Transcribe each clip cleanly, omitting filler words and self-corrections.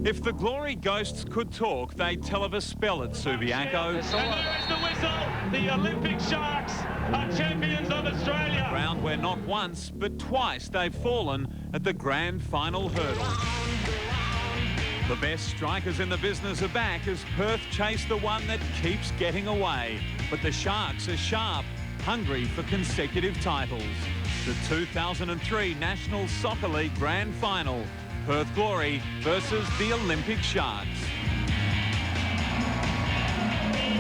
If the Glory Ghosts could talk, they'd tell of a spell at Subiaco. And there's the whistle. The Olympic Sharks are champions of Australia. A ground where not once, but twice they've fallen at the grand final hurdle. The best strikers in the business are back as Perth chase the one that keeps getting away. But the Sharks are sharp, hungry for consecutive titles. The 2003 National Soccer League Grand Final. Perth Glory versus the Olympic Sharks.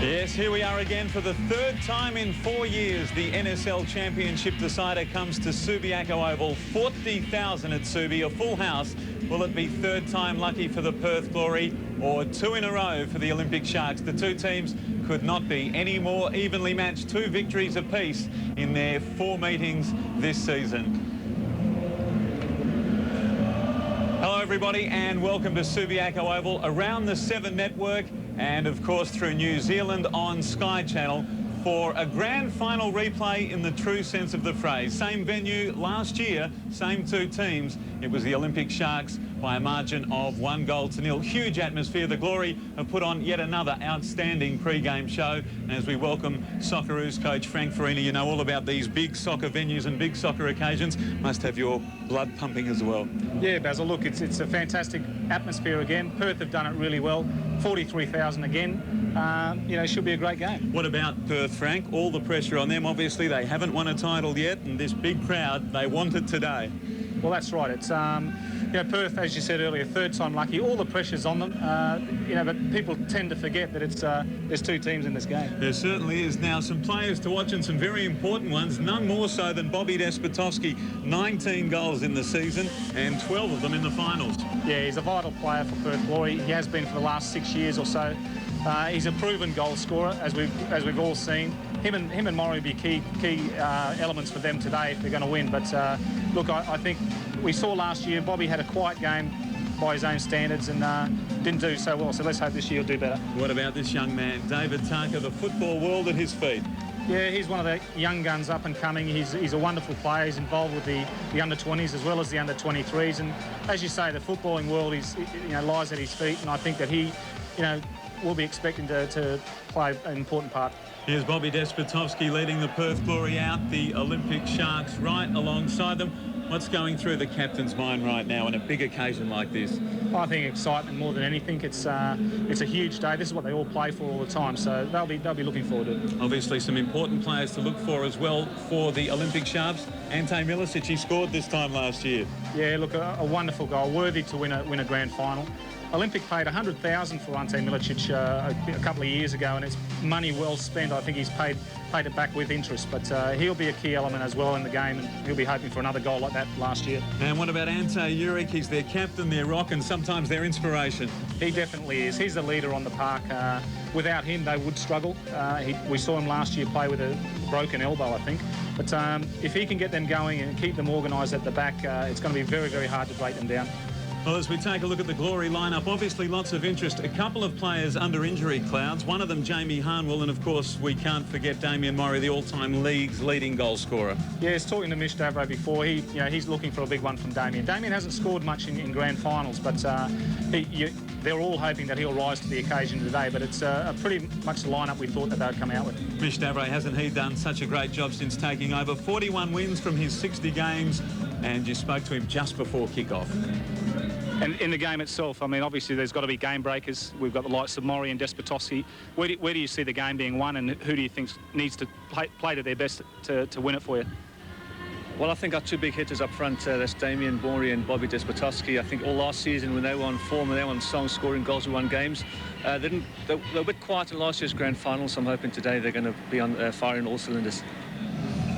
Yes, here we are again for the third time in 4 years. The NSL Championship decider comes to Subiaco Oval. 40,000 at Subi, a full house. Will it be third time lucky for the Perth Glory or two in a row for the Olympic Sharks? The two teams could not be any more evenly matched. 2 victories apiece in their 4 meetings this season. Hello everybody and welcome to Subiaco Oval around the 7 network and of course through New Zealand on Sky Channel for a grand final replay in the true sense of the phrase. Same venue last year, same 2 teams. It was the Olympic Sharks by a margin of 1-0. Huge atmosphere. The Glory have put on yet another outstanding pre-game show. And as we welcome Socceroos coach Frank Farini, you know all about these big soccer venues and big soccer occasions. Must have your blood pumping as well. Yeah, Basil, look, it's a fantastic atmosphere again. Perth have done it really well. 43,000 again. You know, should be a great game. What about Perth, Frank? All the pressure on them. Obviously, they haven't won a title yet, and this big crowd, they want it today. Well, that's right. It's, you know, Perth, as you said earlier, third time lucky. All the pressure's on them, you know, but people tend to forget that it's there's 2 teams in this game. There certainly is. Now, some players to watch and some very important ones, none more so than Bobby Despotovski. 19 goals in the season and 12 of them in the finals. Yeah, he's a vital player for Perth Glory. He has been for the last 6 years or so. He's a proven goal scorer, as we've all seen. Him and Murray will be key elements for them today if they're going to win. But look, I think we saw last year Bobby had a quiet game by his own standards and didn't do so well. So let's hope this year he'll do better. What about this young man, David Tarker, the football world at his feet? Yeah, he's one of the young guns up and coming. He's a wonderful player. He's involved with the under-20s as well as the under-23s. And as you say, the footballing world lies at his feet. And I think that he, will be expecting to play an important part. Here's Bobby Despotovski leading the Perth Glory out, the Olympic Sharks right alongside them. What's going through the captain's mind right now on a big occasion like this? I think excitement more than anything. It's a huge day. This is what they all play for all the time, so they'll be looking forward to it. Obviously some important players to look for as well for the Olympic Sharks. Ante Milicic, he scored this time last year. Yeah, look, a wonderful goal, worthy to win a grand final. Olympic paid $100,000 for Ante Milicic a couple of years ago, and it's money well spent. I think he's paid it back with interest, but he'll be a key element as well in the game, and he'll be hoping for another goal like that last year. And what about Ante Juric? He's their captain, their rock, and sometimes their inspiration. He definitely is. He's the leader on the park. Without him, they would struggle. We saw him last year play with a broken elbow, I think. But if he can get them going and keep them organised at the back, it's going to be very, very hard to break them down. Well, as we take a look at the Glory lineup, obviously lots of interest. A couple of players under injury clouds. One of them, Jamie Harnwell, and of course we can't forget Damien Murray, the all-time league's leading goal scorer. Yeah, I was talking to Mish Davro before. He's looking for a big one from Damien. Damien hasn't scored much in grand finals, but they're all hoping that he'll rise to the occasion today. But it's pretty much the lineup we thought that they'd come out with. Mish Davro, hasn't he done such a great job since taking over? 41 wins from his 60 games, and you spoke to him just before kick-off. And in the game itself, I mean, obviously there's got to be game breakers. We've got the likes of Murray and Despotovski. Where do you see the game being won, and who do you think needs to play to their best to win it for you? Well, I think our 2 big hitters up front, that's Damien Murray and Bobby Despotovski. I think all last season when they were on form and they were on song scoring goals, we won games. They were a bit quiet in last year's grand final, so I'm hoping today they're going to be on firing all cylinders.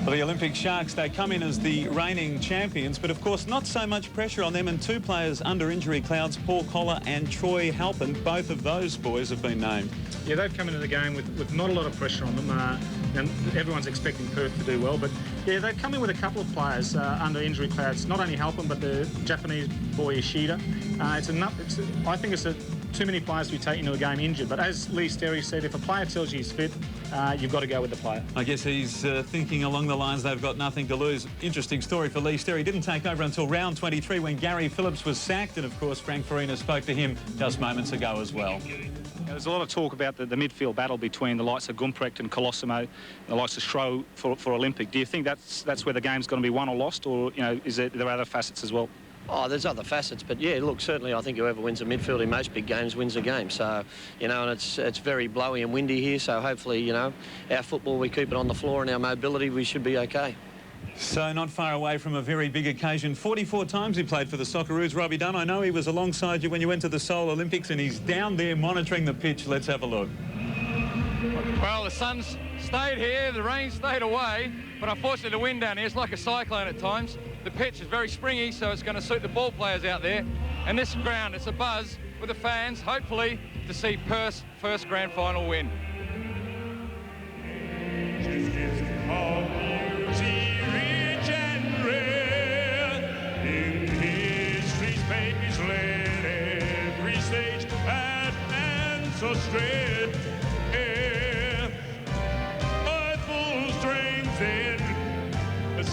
For the Olympic Sharks, they come in as the reigning champions, but of course not so much pressure on them, and 2 players under injury clouds, Paul Collar and Troy Halpin. Both of those boys have been named. Yeah, they've come into the game with not a lot of pressure on them, and everyone's expecting Perth to do well, but yeah, they've come in with a couple of players under injury clouds, not only Halpin, but the Japanese boy Ishida. I think it's too many players to be taken into a game injured, but as Lee Sterry said, if a player tells you he's fit, you've got to go with the player. I guess he's thinking along the lines they've got nothing to lose. Interesting story for Lee Sterry. He didn't take over until round 23 when Gary Phillips was sacked, and of course Frank Farina spoke to him just moments ago as well. There's a lot of talk about the midfield battle between the likes of Gumprecht and Colosimo, the likes of Schroe for Olympic. Do you think that's where the game's going to be won or lost, or is there other facets as well? Oh, there's other facets, but yeah, look, certainly I think whoever wins the midfield in most big games wins the game. So, and it's very blowy and windy here, so hopefully, our football, we keep it on the floor, and our mobility, we should be okay. So not far away from a very big occasion. 44 times he played for the Socceroos. Robbie Dunn, I know he was alongside you when you went to the Seoul Olympics, and he's down there monitoring the pitch. Let's have a look. Well, the sun's stayed here, the rain stayed away, but unfortunately the wind down here is like a cyclone at times. The pitch is very springy, so it's going to suit the ball players out there. And this ground, it's a buzz with the fans, hopefully, to see Perth's first grand final win.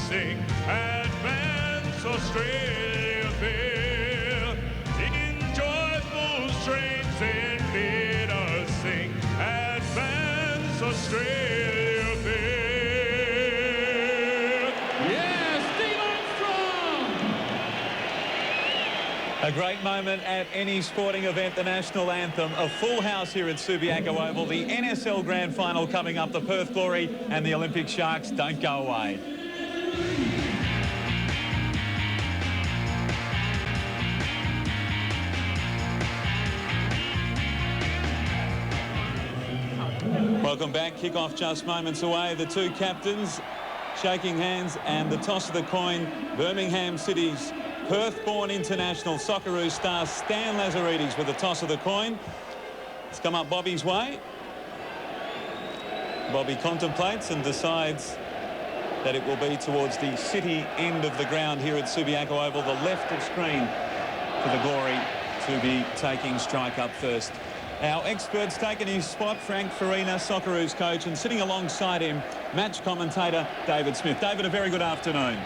Sing advance Australia fair in joyful strains, and bid us sing advance Australia fair. Yes, Steve Armstrong! A great moment at any sporting event, the national anthem. A full house here at Subiaco Oval. The NSL Grand Final coming up. The Perth Glory and the Olympic Sharks don't go away. Welcome back. Kick-off just moments away. The two captains shaking hands, and the toss of the coin. Birmingham City's Perth-born international Socceroos star Stan Lazaridis with the toss of the coin. It's come up Bobby's way. Bobby contemplates and decides that it will be towards the city end of the ground here at Subiaco Oval, the left of screen, for the Glory to be taking strike up first. Our expert's taken his spot, Frank Farina, Socceroos coach, and sitting alongside him, match commentator David Smith. David, a very good afternoon.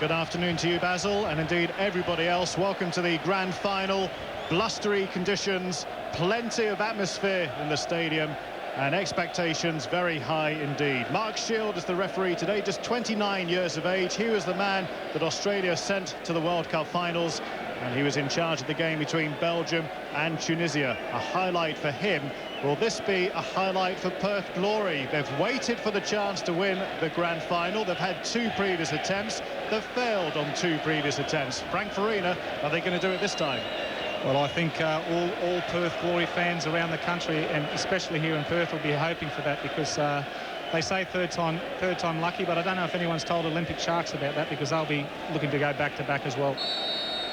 Good afternoon to you, Basil, and indeed everybody else. Welcome to the grand final. Blustery conditions, plenty of atmosphere in the stadium, and expectations very high indeed. Mark Shield is the referee today, just 29 years of age. He was the man that Australia sent to the World Cup finals, and he was in charge of the game between Belgium and Tunisia. A highlight for him. Will this be a highlight for Perth Glory? They've waited for the chance to win the grand final. They've had two previous attempts. They've failed on two previous attempts. Frank Farina, are they going to do it this time? Well, I think all Perth Glory fans around the country, and especially here in Perth, will be hoping for that, because they say third time lucky, but I don't know if anyone's told Olympic Sharks about that, because they'll be looking to go back-to-back as well.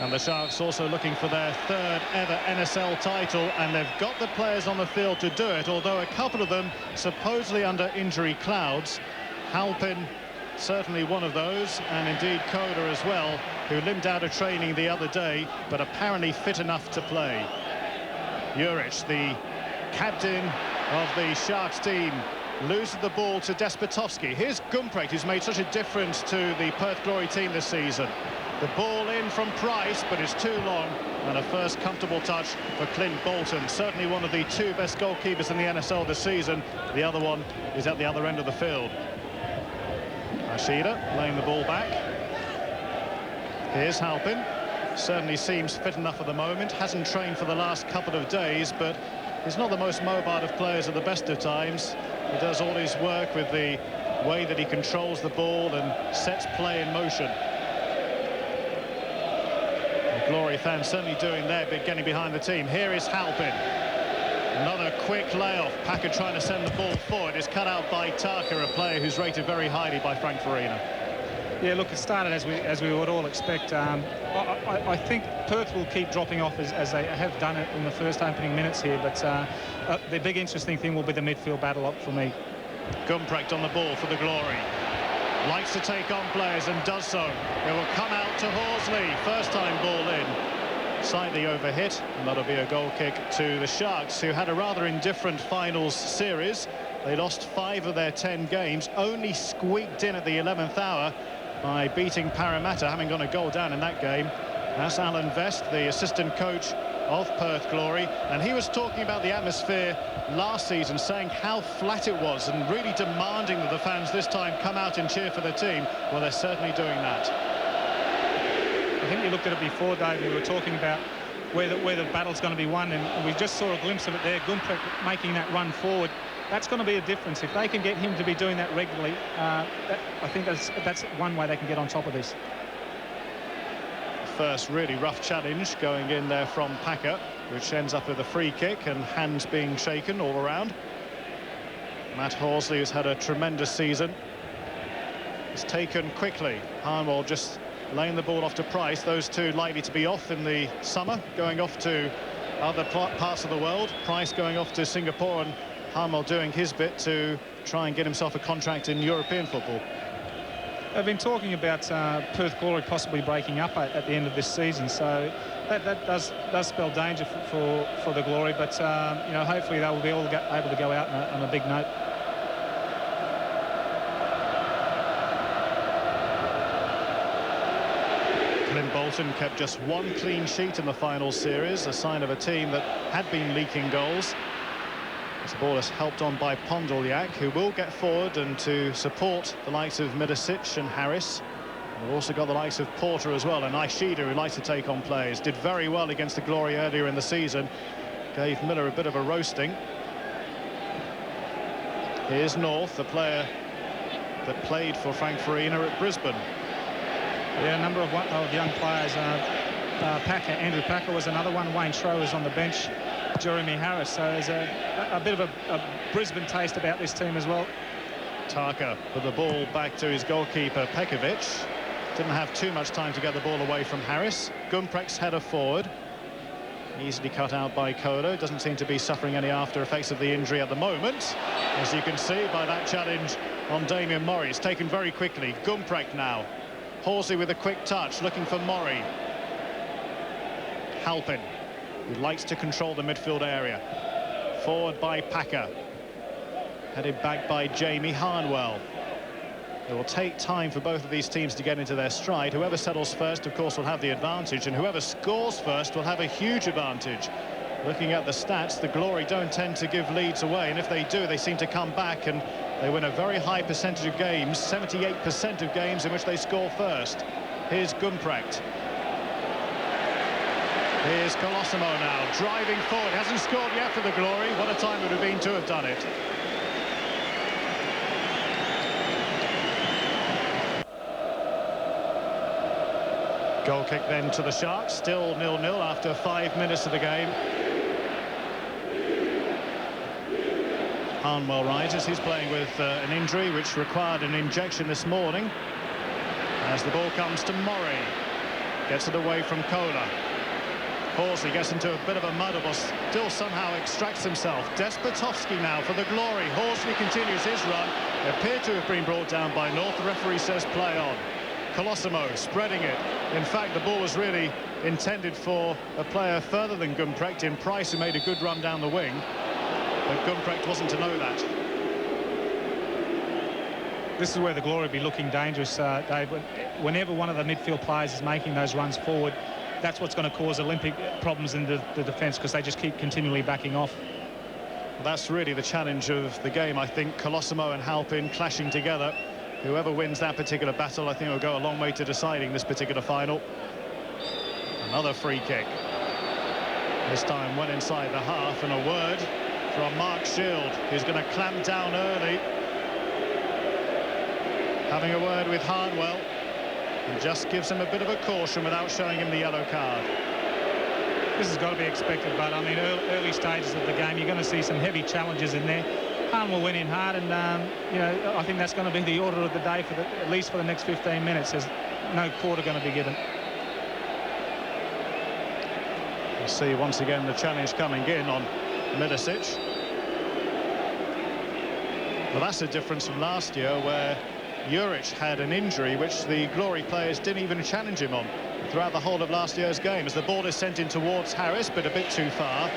And the Sharks also looking for their third ever NSL title, and they've got the players on the field to do it, although a couple of them supposedly under injury clouds. Halpin, certainly one of those, and indeed Coda as well, who limped out of training the other day, but apparently fit enough to play. Juric, the captain of the Sharks team, loses the ball to Despotovski. Here's Gumprecht, who's made such a difference to the Perth Glory team this season. The ball in from Price, but it's too long, and a first comfortable touch for Clint Bolton. Certainly one of the two best goalkeepers in the NSL this season. The other one is at the other end of the field. Ashida laying the ball back. Here's Halpin. Certainly seems fit enough at the moment. Hasn't trained for the last couple of days, but he's not the most mobile of players at the best of times. He does all his work with the way that he controls the ball and sets play in motion. Glory fans certainly doing their bit, getting behind the team. Here is Halpin. Another quick layoff. Packer trying to send the ball forward. Is cut out by Taka, a player who's rated very highly by Frank Farina. Yeah, look, it started as we would all expect. I think Perth will keep dropping off as they have done it in the first opening minutes here, but the big interesting thing will be the midfield battle up for me. Gumprecht on the ball for the Glory. Likes to take on players and does so. It will come out to Horsley. First time ball in. Slightly overhit, and that'll be a goal kick to the Sharks, who had a rather indifferent finals series. They lost 5 of their 10 games, only squeaked in at the 11th hour by beating Parramatta, having gone a goal down in that game. That's Alan Vest, the assistant coach of Perth Glory, and he was talking about the atmosphere last season, saying how flat it was and really demanding that the fans this time come out and cheer for the team. Well, they're certainly doing that. I think we looked at it before, Dave. We were talking about where the battle's going to be won, and we just saw a glimpse of it there. Gumprecht making that run forward. That's going to be a difference. If they can get him to be doing that regularly, I think that's one way they can get on top of this. First really rough challenge going in there from Packer, which ends up with a free kick and hands being shaken all around. Matt Horsley has had a tremendous season. It's taken quickly. Harnwell just laying the ball off to Price. Those two likely to be off in the summer, going off to other parts of the world. Price going off to Singapore, and Harnwell doing his bit to try and get himself a contract in European football. They've been talking about Perth Glory possibly breaking up at the end of this season, so that does spell danger for the Glory. But you know, hopefully they will be able to go out on a big note. Clint Bolton kept just 1 clean sheet in the final series, a sign of a team that had been leaking goals. The ball is helped on by Pondoliak, who will get forward and to support the likes of Midasic and Harris. We've also got the likes of Porter as well, and Ishida, who likes to take on plays. Did very well against the Glory earlier in the season. Gave Miller a bit of a roasting. Here's North, the player that played for Frank Farina at Brisbane. Yeah, a number of young players. Andrew Packer was another one. Wayne Schroer was on the bench. Jeremy Harris. So there's a bit of a Brisbane taste about this team as well. Tarka put the ball back to his goalkeeper Pekovic. Didn't have too much time to get the ball away from Harris. Gumprecht's header forward. Easily cut out by Kodo. Doesn't seem to be suffering any after effects of the injury at the moment, as you can see by that challenge on Damien Murray. It's taken very quickly. Gumprecht now. Horsley with a quick touch, looking for Murray. Halpin, who likes to control the midfield area. Forward by Packer. Headed back by Jamie Harnwell. It will take time for both of these teams to get into their stride. Whoever settles first, of course, will have the advantage, and whoever scores first will have a huge advantage. Looking at the stats, the Glory don't tend to give leads away, and if they do, they seem to come back, and they win a very high percentage of games, 78% of games in which they score first. Here's Gumprecht. Here's Colosimo now, driving forward. Hasn't scored yet for the Glory. What a time it would have been to have done it. Goal kick then to the Sharks, still 0-0 after 5 minutes of the game. Harnwell rises. He's playing with an injury which required an injection this morning. As the ball comes to Murray, gets it away from Kohler. Horsley gets into a bit of a muddle, but still somehow extracts himself. Despotovsky now for the Glory. Horsley continues his run. They appear to have been brought down by North. The referee says play on. Colosimo spreading it. In fact, the ball was really intended for a player further than Gumprecht in Price, who made a good run down the wing. But Gumprecht wasn't to know that. This is where the Glory will be looking dangerous, Dave. Whenever one of the midfield players is making those runs forward, that's what's going to cause Olympic problems in the defence, because they just keep continually backing off. That's really the challenge of the game, I think. Colosimo and Halpin clashing together. Whoever wins that particular battle, I think, will go a long way to deciding this particular final. Another free kick. This time well inside the half, and a word from Mark Shield, who's going to clamp down early. Having a word with Harnwell, and just gives him a bit of a caution without showing him the yellow card. This has got to be expected, but I mean, early stages of the game, you're going to see some heavy challenges in there. Harnwell went in hard, and you know, I think that's going to be the order of the day for at least for the next 15 minutes. There's no quarter going to be given. You see once again the challenge coming in on Midasic. Well, that's a difference from last year, where Juric had an injury which the Glory players didn't even challenge him on throughout the whole of last year's game. As the ball is sent in towards Harris, but a bit too far.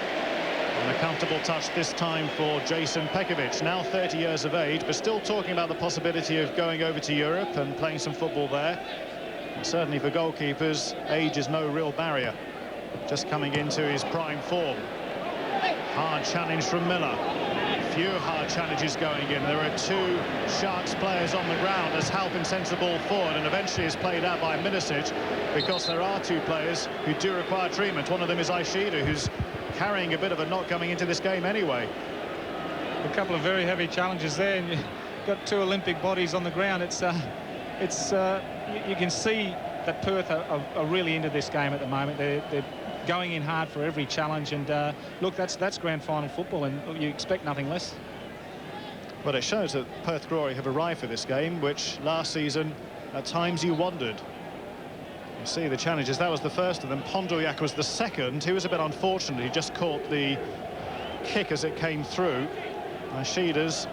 And a comfortable touch this time for Jason Pekovic, now 30 years of age, but still talking about the possibility of going over to Europe and playing some football there. And certainly for goalkeepers, age is no real barrier. Just coming into his prime form. Hard challenge from Miller. Few hard challenges going in. There are two Sharks players on the ground as Halpin sends the ball forward and eventually is played out by Milicic, because there are two players who do require treatment. One of them is Ishida, who's carrying a bit of a knock coming into this game anyway. A couple of very heavy challenges there, and you've got two Olympic bodies on the ground. You can see that Perth are really into this game at the moment. They're going in hard for every challenge, and look, that's grand final football, and you expect nothing less. But it shows that Perth Glory have arrived for this game, which last season at times you wondered. You see the challenges. That was the first of them. Pondoyak was the second. He was a bit unfortunate. He just caught the kick as it came through. Ishida's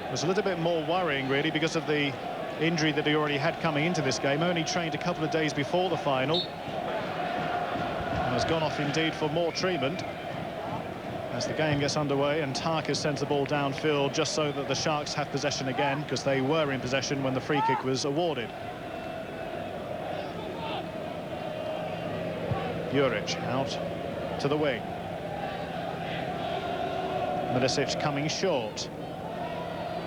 was a little bit more worrying, really, because of the injury that he already had coming into this game. Only trained a couple of days before the final. And has gone off indeed for more treatment as the game gets underway, and Tarkas sends the ball downfield just so that the Sharks have possession again, because they were in possession when the free kick was awarded. Juric out to the wing. Milicic coming short.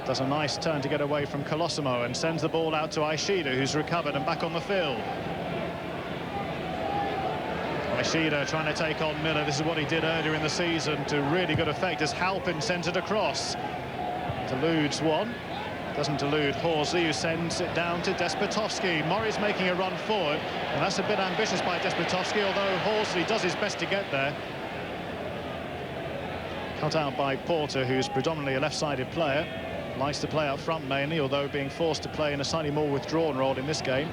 Does a nice turn to get away from Colosimo and sends the ball out to Ishida, who's recovered and back on the field. Ishida trying to take on Miller. This is what he did earlier in the season to really good effect as Halpin sends it across. Deludes one. Doesn't delude Horsley, who sends it down to Despotovski. Murray's making a run forward, and that's a bit ambitious by Despotovski, although Horsley does his best to get there. Cut out by Porter, who's predominantly a left-sided player. Likes to play up front mainly, although being forced to play in a slightly more withdrawn role in this game.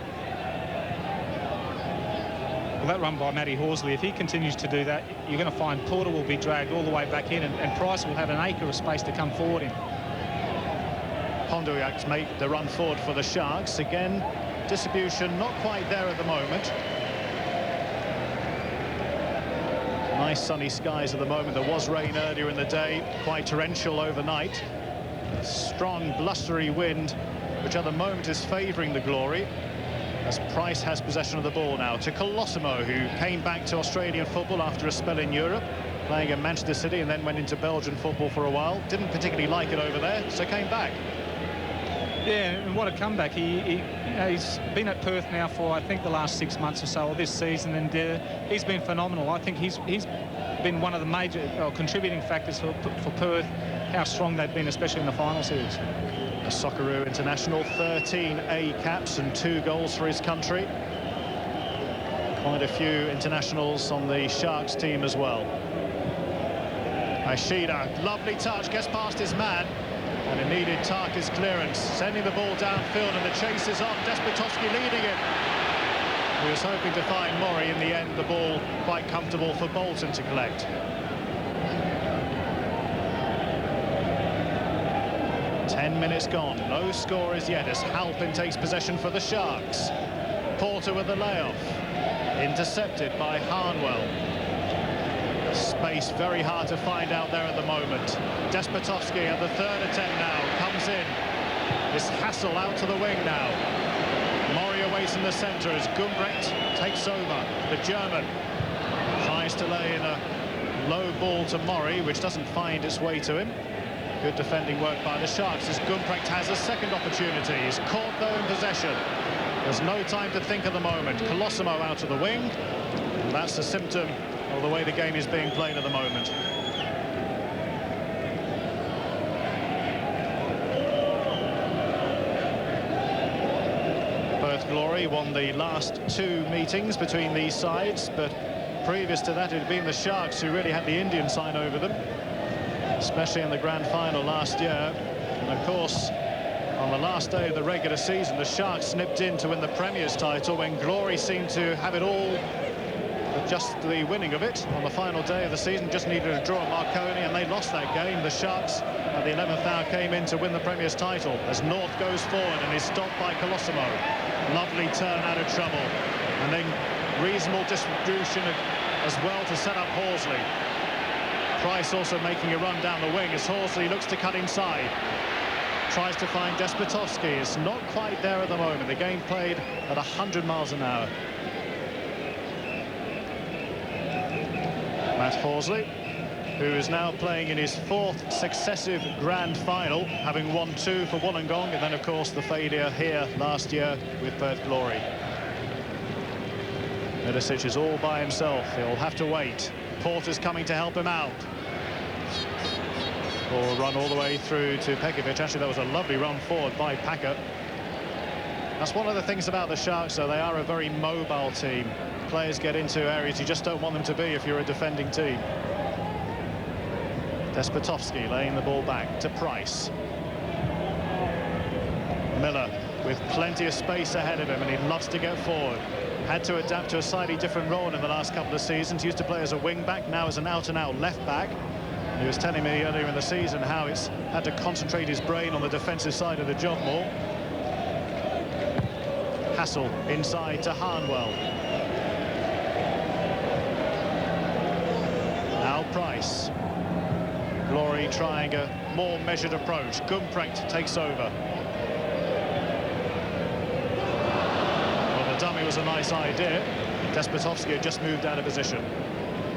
Well, that run by Matty Horsley, if he continues to do that, you're going to find Porter will be dragged all the way back in, and Price will have an acre of space to come forward in. Pondoyak make the run forward for the Sharks. Again, distribution not quite there at the moment. Nice sunny skies at the moment. There was rain earlier in the day, quite torrential overnight. Strong blustery wind, which at the moment is favouring the Glory, as Price has possession of the ball now to Colosimo, who came back to Australian football after a spell in Europe, playing in Manchester City and then went into Belgian football for a while. Didn't particularly like it over there, so came back. Yeah, and what a comeback. He's been at Perth now for, I think, the last 6 months or so, or this season, and he's been phenomenal. I think he's been one of the major contributing factors for Perth, how strong they've been, especially in the final series. A Socceroo international, 13 A caps and 2 goals for his country. Quite a few internationals on the Sharks team as well. Ishida, lovely touch, gets past his man. And it needed Tarkas' clearance, sending the ball downfield, and the chase is on. Despotovski leading it. He was hoping to find Murray. In the end, the ball quite comfortable for Bolton to collect. Ten minutes gone, no score as yet as Halpin takes possession for the Sharks. Porter with the layoff, intercepted by Harnwell. Space very hard to find out there at the moment. Despotovski at the third attempt now comes in. This Hassel out to the wing now. Murray awaits in the centre as Gumbrecht takes over. The German tries to lay in a low ball to Murray, which doesn't find its way to him. Good defending work by the Sharks as Gumbrecht has a second opportunity. He's caught though in possession. There's no time to think at the moment. Colosimo out to the wing. And that's a symptom of the way the game is being played at the moment. Perth Glory won the last 2 meetings between these sides, but previous to that it had been the Sharks who really had the Indian sign over them, especially in the grand final last year. And of course, on the last day of the regular season, the Sharks snipped in to win the Premier's title when Glory seemed to have it all. Just the winning of it on the final day of the season, just needed a draw at Marconi, and they lost that game. The Sharks at the 11th hour came in to win the Premier's title as North goes forward and is stopped by Colosimo. Lovely turn out of trouble, and then reasonable distribution as well to set up Horsley. Price also making a run down the wing as Horsley looks to cut inside. Tries to find Despotovsky. It's not quite there at the moment. The game played at 100 miles an hour. Matt Horsley, who is now playing in his 4th successive grand final, having won 2 for Wollongong, and then of course the failure here last year with Perth Glory. Milicic is all by himself. He'll have to wait. Porter's coming to help him out. Or run all the way through to Pekovic. Actually, that was a lovely run forward by Packer. That's one of the things about the Sharks, though. They are a very mobile team. Players get into areas you just don't want them to be if you're a defending team. Despotovsky laying the ball back to Price. Miller with plenty of space ahead of him, and he loves to get forward. Had to adapt to a slightly different role in the last couple of seasons. Used to play as a wing-back, now as an out-and-out left-back. He was telling me earlier in the season how it's had to concentrate his brain on the defensive side of the job more. Hassel inside to Harnwell. Now Price. Glory trying a more measured approach. Gumprecht takes over. Well, the dummy was a nice idea. Despotovsky had just moved out of position.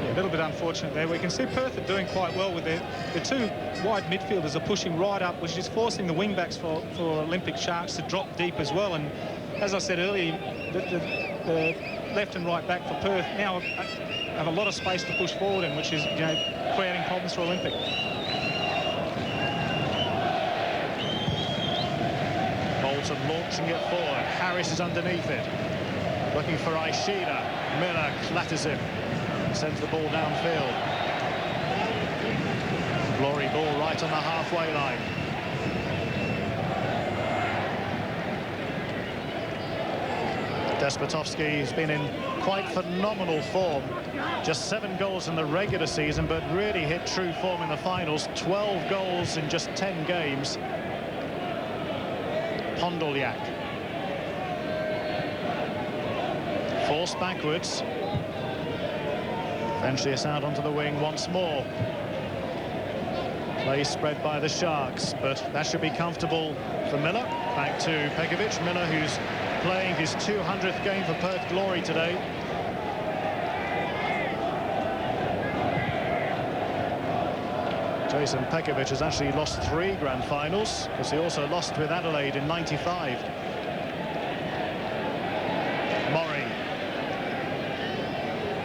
A little bit unfortunate there. We can see Perth are doing quite well with the 2 wide midfielders are pushing right up, which is forcing the wing-backs for Olympic Sharks to drop deep as well. And as I said earlier, the left and right back for Perth now have a lot of space to push forward in, which is, you know, creating problems for Olympic. Bolton launching it forward. Harris is underneath it. Looking for Ishida. Miller clatters him. Sends the ball downfield. Glory ball right on the halfway line. Despotovsky has been in quite phenomenal form. Just 7 goals in the regular season, but really hit true form in the finals. 12 goals in just 10 games. Pondolyak. Forced backwards. Eventually it's out onto the wing once more. Play spread by the Sharks, but that should be comfortable for Miller. Back to Pekovic. Miller, who's playing his 200th game for Perth Glory today. Jason Pekovic has actually lost 3 grand finals, because he also lost with Adelaide in '95. Murray.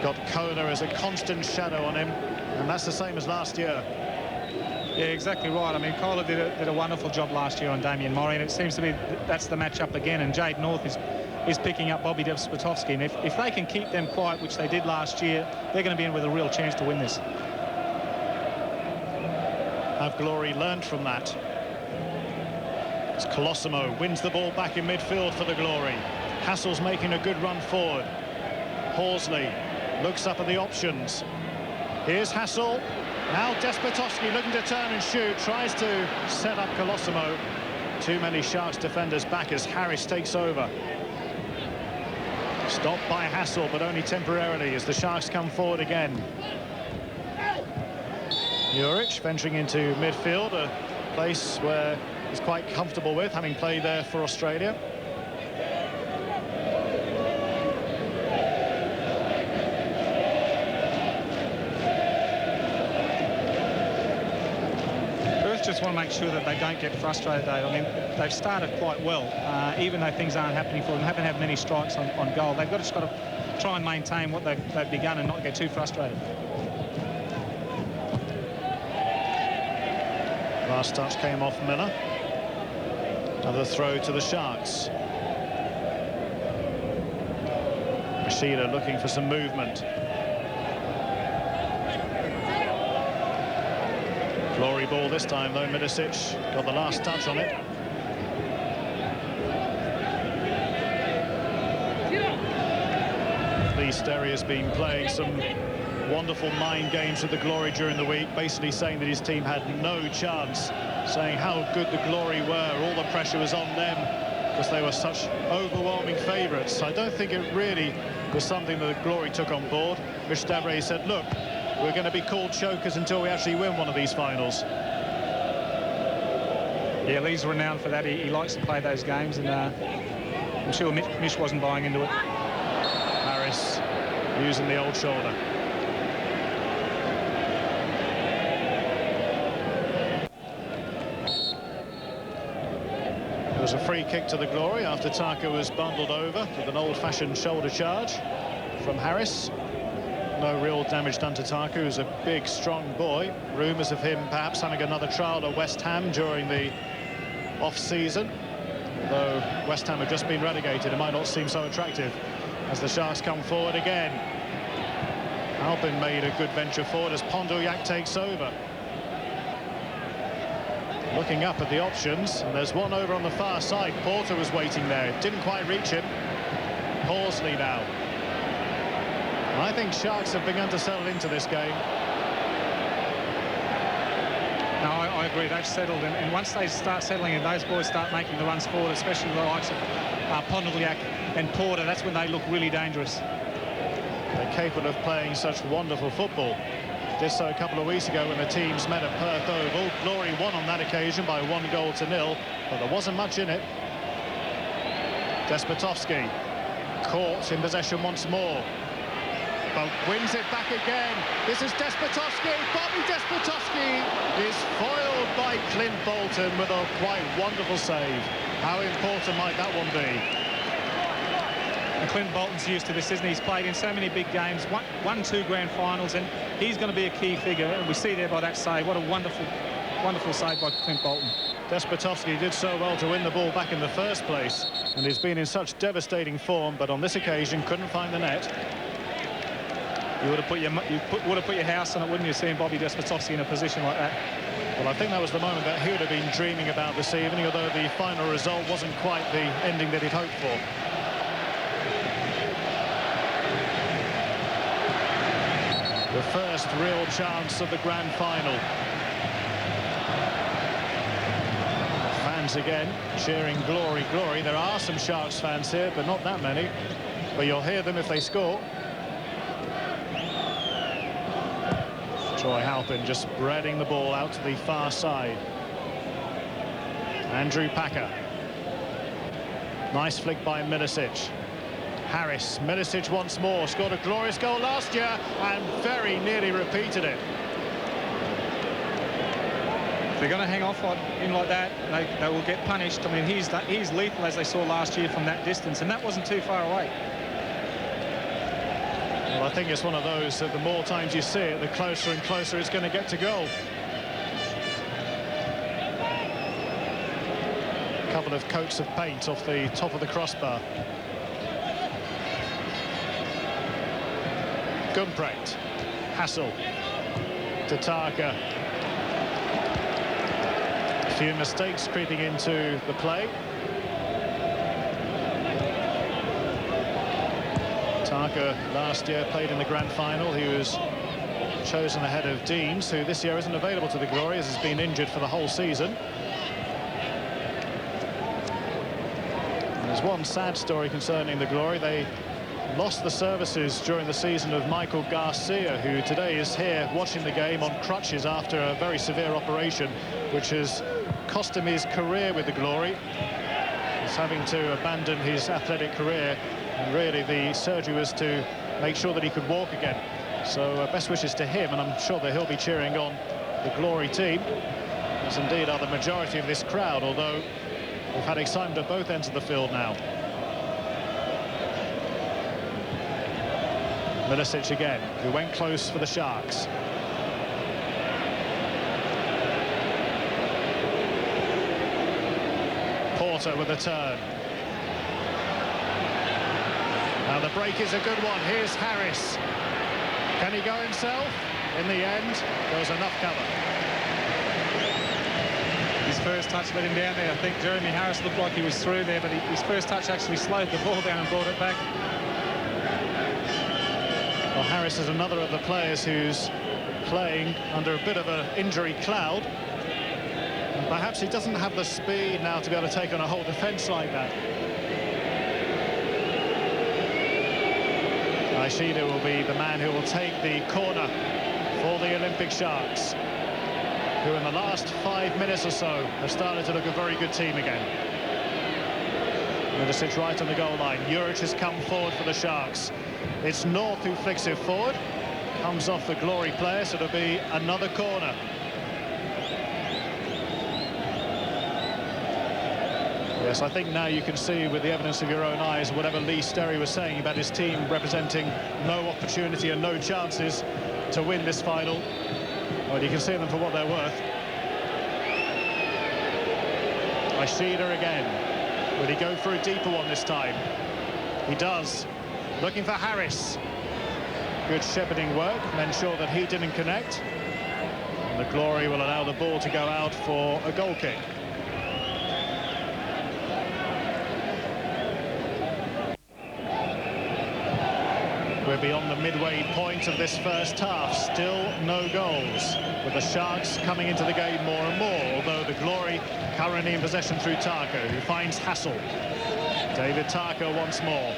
Got Kona as a constant shadow on him, and that's the same as last year. Yeah, exactly right. I mean, Kohler did a wonderful job last year on Damien Murray, and it seems to be that's the matchup again. And Jade North is picking up Bobby Despotovsky, and if they can keep them quiet, which they did last year, they're going to be in with a real chance to win this. Have Glory learned from that? As Colosimo wins the ball back in midfield for the Glory. Hassel's making a good run forward. Horsley looks up at the options. Here's Hassel. Now Despotovsky looking to turn and shoot. Tries to set up Colosimo. Too many Sharks defenders back as Harris takes over. Stopped by Hassel, but only temporarily as the Sharks come forward again. Juric venturing into midfield, a place where he's quite comfortable with, having played there for Australia. Just want to make sure that they don't get frustrated, Dave. I mean, they've started quite well, even though things aren't happening for them, haven't had many strikes on goal. They've just got to try and maintain what they've begun and not get too frustrated. Last touch came off Miller. Another throw to the Sharks. Ishida looking for some movement. Glory ball this time, though. Milicic got the last touch on it. Lee Sterry has been playing some wonderful mind games with the Glory during the week, basically saying that his team had no chance, saying how good the Glory were. All the pressure was on them because they were such overwhelming favourites. I don't think it really was something that the Glory took on board. Rich Davray said, look, we're going to be called chokers until we actually win one of these finals. Yeah, Lee's renowned for that. He likes to play those games, and I'm sure Mish wasn't buying into it. Harris using the old shoulder. It was a free kick to the Glory after Taka was bundled over with an old-fashioned shoulder charge from Harris. No real damage done to Taka, who's a big, strong boy. Rumours of him perhaps having another trial at West Ham during the off-season. Although West Ham have just been relegated, it might not seem so attractive as the Sharks come forward again. Alpin made a good venture forward as Pondoyak takes over. Looking up at the options, and there's one over on the far side. Porter was waiting there, didn't quite reach him. Horsley now. I think Sharks have begun to settle into this game. No, I agree, they've settled, and once they start settling and those boys start making the runs forward, especially the likes of Pondoyak and Porter, that's when they look really dangerous. They're capable of playing such wonderful football. Did so a couple of weeks ago when the teams met at Perth Oval. Glory won on that occasion by 1-0, but there wasn't much in it. Despotovsky caught in possession once more, but wins it back again. This is Despotovsky. Bobby Despotovsky is foiled by Clint Bolton with a quite wonderful save. How important might that one be? And Clint Bolton's used to this, isn't he? He's played in so many big games, won 2 grand finals, and he's going to be a key figure. And we see there by that save, what a wonderful, wonderful save by Clint Bolton. Despotovsky did so well to win the ball back in the first place, and he's been in such devastating form, but on this occasion couldn't find the net. You would have put your house on it, wouldn't you, seeing Bobby Despotovsky in a position like that? Well, I think that was the moment that he would have been dreaming about this evening, although the final result wasn't quite the ending that he'd hoped for. The first real chance of the grand final. Fans again cheering Glory, Glory. There are some Sharks fans here, but not that many. But you'll hear them if they score. Troy Halpin just spreading the ball out to the far side. Andrew Packer. Nice flick by Milicic. Harris, Milicic once more, scored a glorious goal last year and very nearly repeated it. If they're going to hang off in like that, they will get punished. I mean, he's lethal, as they saw last year from that distance, and that wasn't too far away. Well, I think it's one of those that the more times you see it, the closer and closer it's going to get to goal. A couple of coats of paint off the top of the crossbar. Gumprecht, Hassel, to Taka. A few mistakes creeping into the play. Taka last year played in the grand final. He was chosen ahead of Deans, who this year isn't available to the Glory as he's been injured for the whole season. And there's one sad story concerning the Glory. They lost the services during the season of Michael Garcia, who today is here watching the game on crutches after a very severe operation, which has cost him his career with the Glory. He's having to abandon his athletic career, and really the surgery was to make sure that he could walk again. So best wishes to him, and I'm sure that he'll be cheering on the Glory team, as indeed are the majority of this crowd, although we've had excitement at both ends of the field now. Milicic again, who went close for the Sharks. Porter with a turn. Now the break is a good one. Here's Harris. Can he go himself? In the end, there was enough cover. His first touch let him down there. I think Jeremy Harris looked like he was through there, but his first touch actually slowed the ball down and brought it back. Well, Harris is another of the players who's playing under a bit of an injury cloud. And perhaps he doesn't have the speed now to be able to take on a whole defence like that. Ishida will be the man who will take the corner for the Olympic Sharks, who in the last 5 minutes or so have started to look a very good team again. Medicic right on the goal line. Juric has come forward for the Sharks. It's North who flicks it forward. Comes off the Glory player, so it'll be another corner. Yes, I think now you can see with the evidence of your own eyes whatever Lee Sterry was saying about his team representing no opportunity and no chances to win this final. Well, you can see them for what they're worth. Ishida again. Will he go for a deeper one this time? He does. Looking for Harris. Good shepherding work, and then sure that he didn't connect. And the Glory will allow the ball to go out for a goal kick. We're beyond the midway point of this first half. Still no goals, with the Sharks coming into the game more and more, although the Glory currently in possession through Tarko, who finds Hassel. David Tarko once more.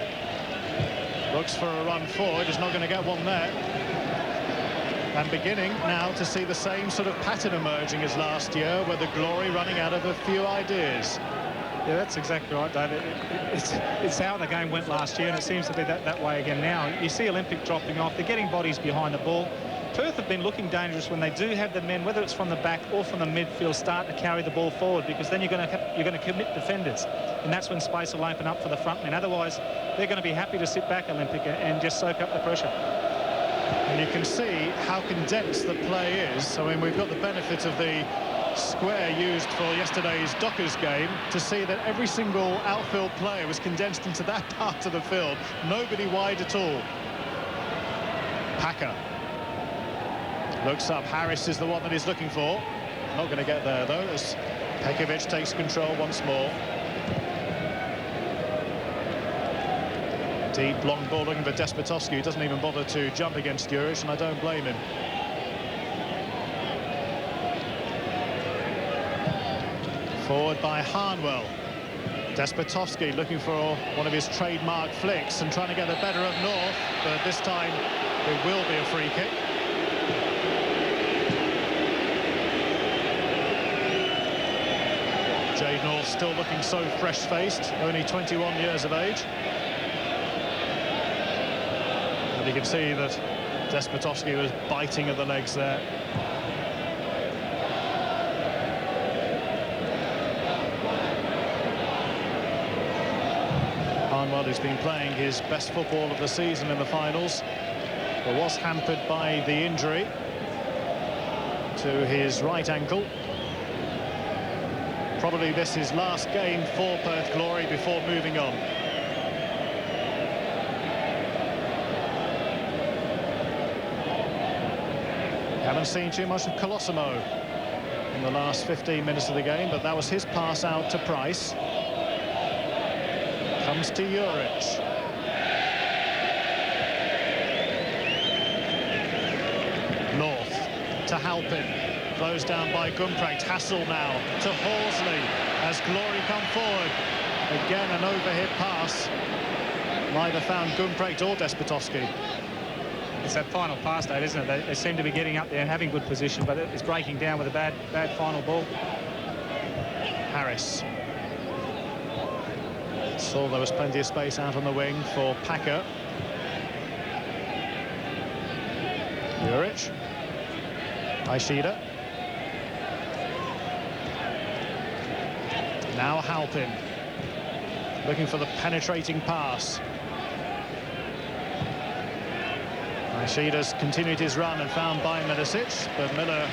Looks for a run forward, is not going to get one there. And beginning now to see the same sort of pattern emerging as last year, where the Glory running out of a few ideas. Yeah, that's exactly right, David. It's how the game went last year, and it seems to be that way again now. You see Olympic dropping off. They're getting bodies behind the ball. Perth have been looking dangerous when they do have the men, whether it's from the back or from the midfield, start to carry the ball forward, because then you're going to commit defenders, and that's when space will open up for the front men. Otherwise, they're going to be happy to sit back, Olympic, and just soak up the pressure. And you can see how condensed the play is. I mean, we've got the benefit of the square used for yesterday's Dockers game to see that every single outfield player was condensed into that part of the field. Nobody wide at all. Packer looks up. Harris is the one that he's looking for. Not going to get there though, as Pekovic takes control once more. Deep long ball looking for Despotovsky, who doesn't even bother to jump against Juric, and I don't blame him. Forward by Harnwell. Despotovsky looking for one of his trademark flicks and trying to get the better of North, but this time it will be a free kick. Jade North still looking so fresh-faced, only 21 years of age. And you can see that Despotovsky was biting at the legs there. Harnwell, who's been playing his best football of the season in the finals, but was hampered by the injury to his right ankle. Probably this is last game for Perth Glory before moving on. Haven't seen too much of Colosimo in the last 15 minutes of the game, but that was his pass out to Price. Comes to Juric. North to Halpin. Closed down by Gumprecht. Hassel now to Horsley as Glory come forward. Again, an overhit pass. Neither found Gumprecht or Despotovsky. It's that final pass, Dave, isn't it? They seem to be getting up there and having good position, but it's breaking down with a bad final ball. Harris. Saw there was plenty of space out on the wing for Packer. Juric. Ishida. Now Halpin. Looking for the penetrating pass. Ishida's continued his run and found by Medicic, but Miller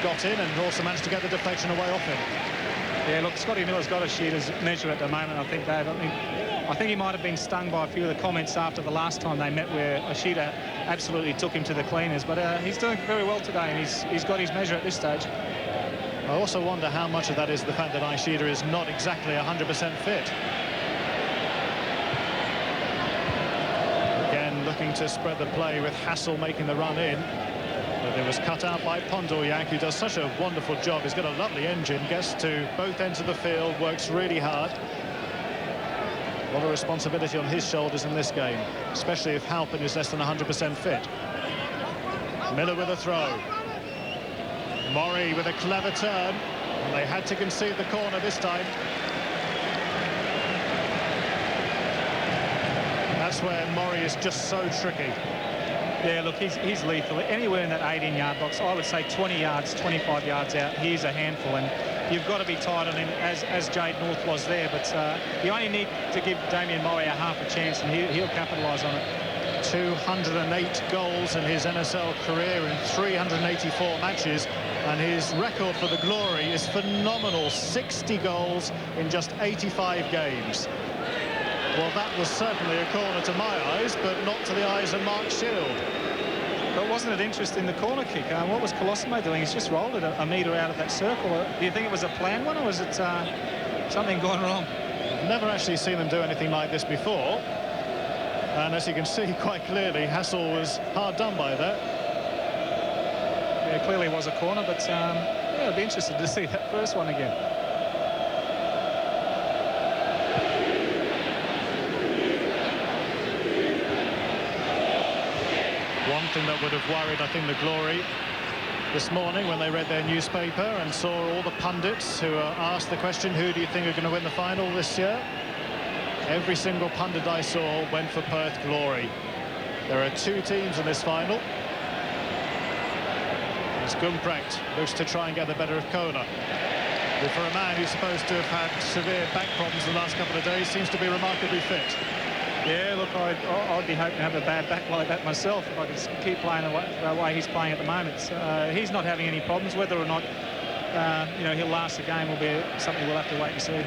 got in and also managed to get the deflection away off him. Yeah, look, Scotty Miller's got Ishida's measure at the moment, I think, Dave. I think he might have been stung by a few of the comments after the last time they met, where Ishida absolutely took him to the cleaners. But he's doing very well today, and he's got his measure at this stage. I also wonder how much of that is the fact that Ishida is not exactly 100% fit. Again, looking to spread the play with Hassel making the run in. But it was cut out by Pondoryak, who does such a wonderful job. He's got a lovely engine, gets to both ends of the field, works really hard. A lot of responsibility on his shoulders in this game, especially if Halpin is less than 100% fit. Miller with a throw. Murray with a clever turn. And they had to concede the corner this time. That's where Murray is just so tricky. Yeah, look, he's lethal. Anywhere in that 18-yard box, I would say 20 yards, 25 yards out, he's a handful. And you've got to be tight on him, as Jade North was there. But you only need to give Damien Murray a half a chance, and he'll capitalise on it. 208 goals in his NSL career in 384 matches, and his record for the Glory is phenomenal. 60 goals in just 85 games. Well, that was certainly a corner to my eyes, but not to the eyes of Mark Shield. But wasn't it interesting, the corner kick? What was Colosimo doing? He's just rolled it a metre out of that circle. Do you think it was a planned one, or was it something gone wrong? I've never actually seen them do anything like this before. And as you can see quite clearly, Hassel was hard done by that. Yeah, clearly was a corner, but yeah, I'd be interested to see that first one again. One thing that would have worried, I think, the Glory this morning when they read their newspaper and saw all the pundits who asked the question, who do you think are going to win the final this year? Every single pundit I saw went for Perth Glory. There are two teams in this final. As Gumprecht looks to try and get the better of Kona. But for a man who's supposed to have had severe back problems the last couple of days, seems to be remarkably fit. Yeah, look, I'd be hoping to have a bad back like that myself if I could keep playing the way he's playing at the moment. He's not having any problems. Whether or not you know, he'll last the game will be something we'll have to wait and see.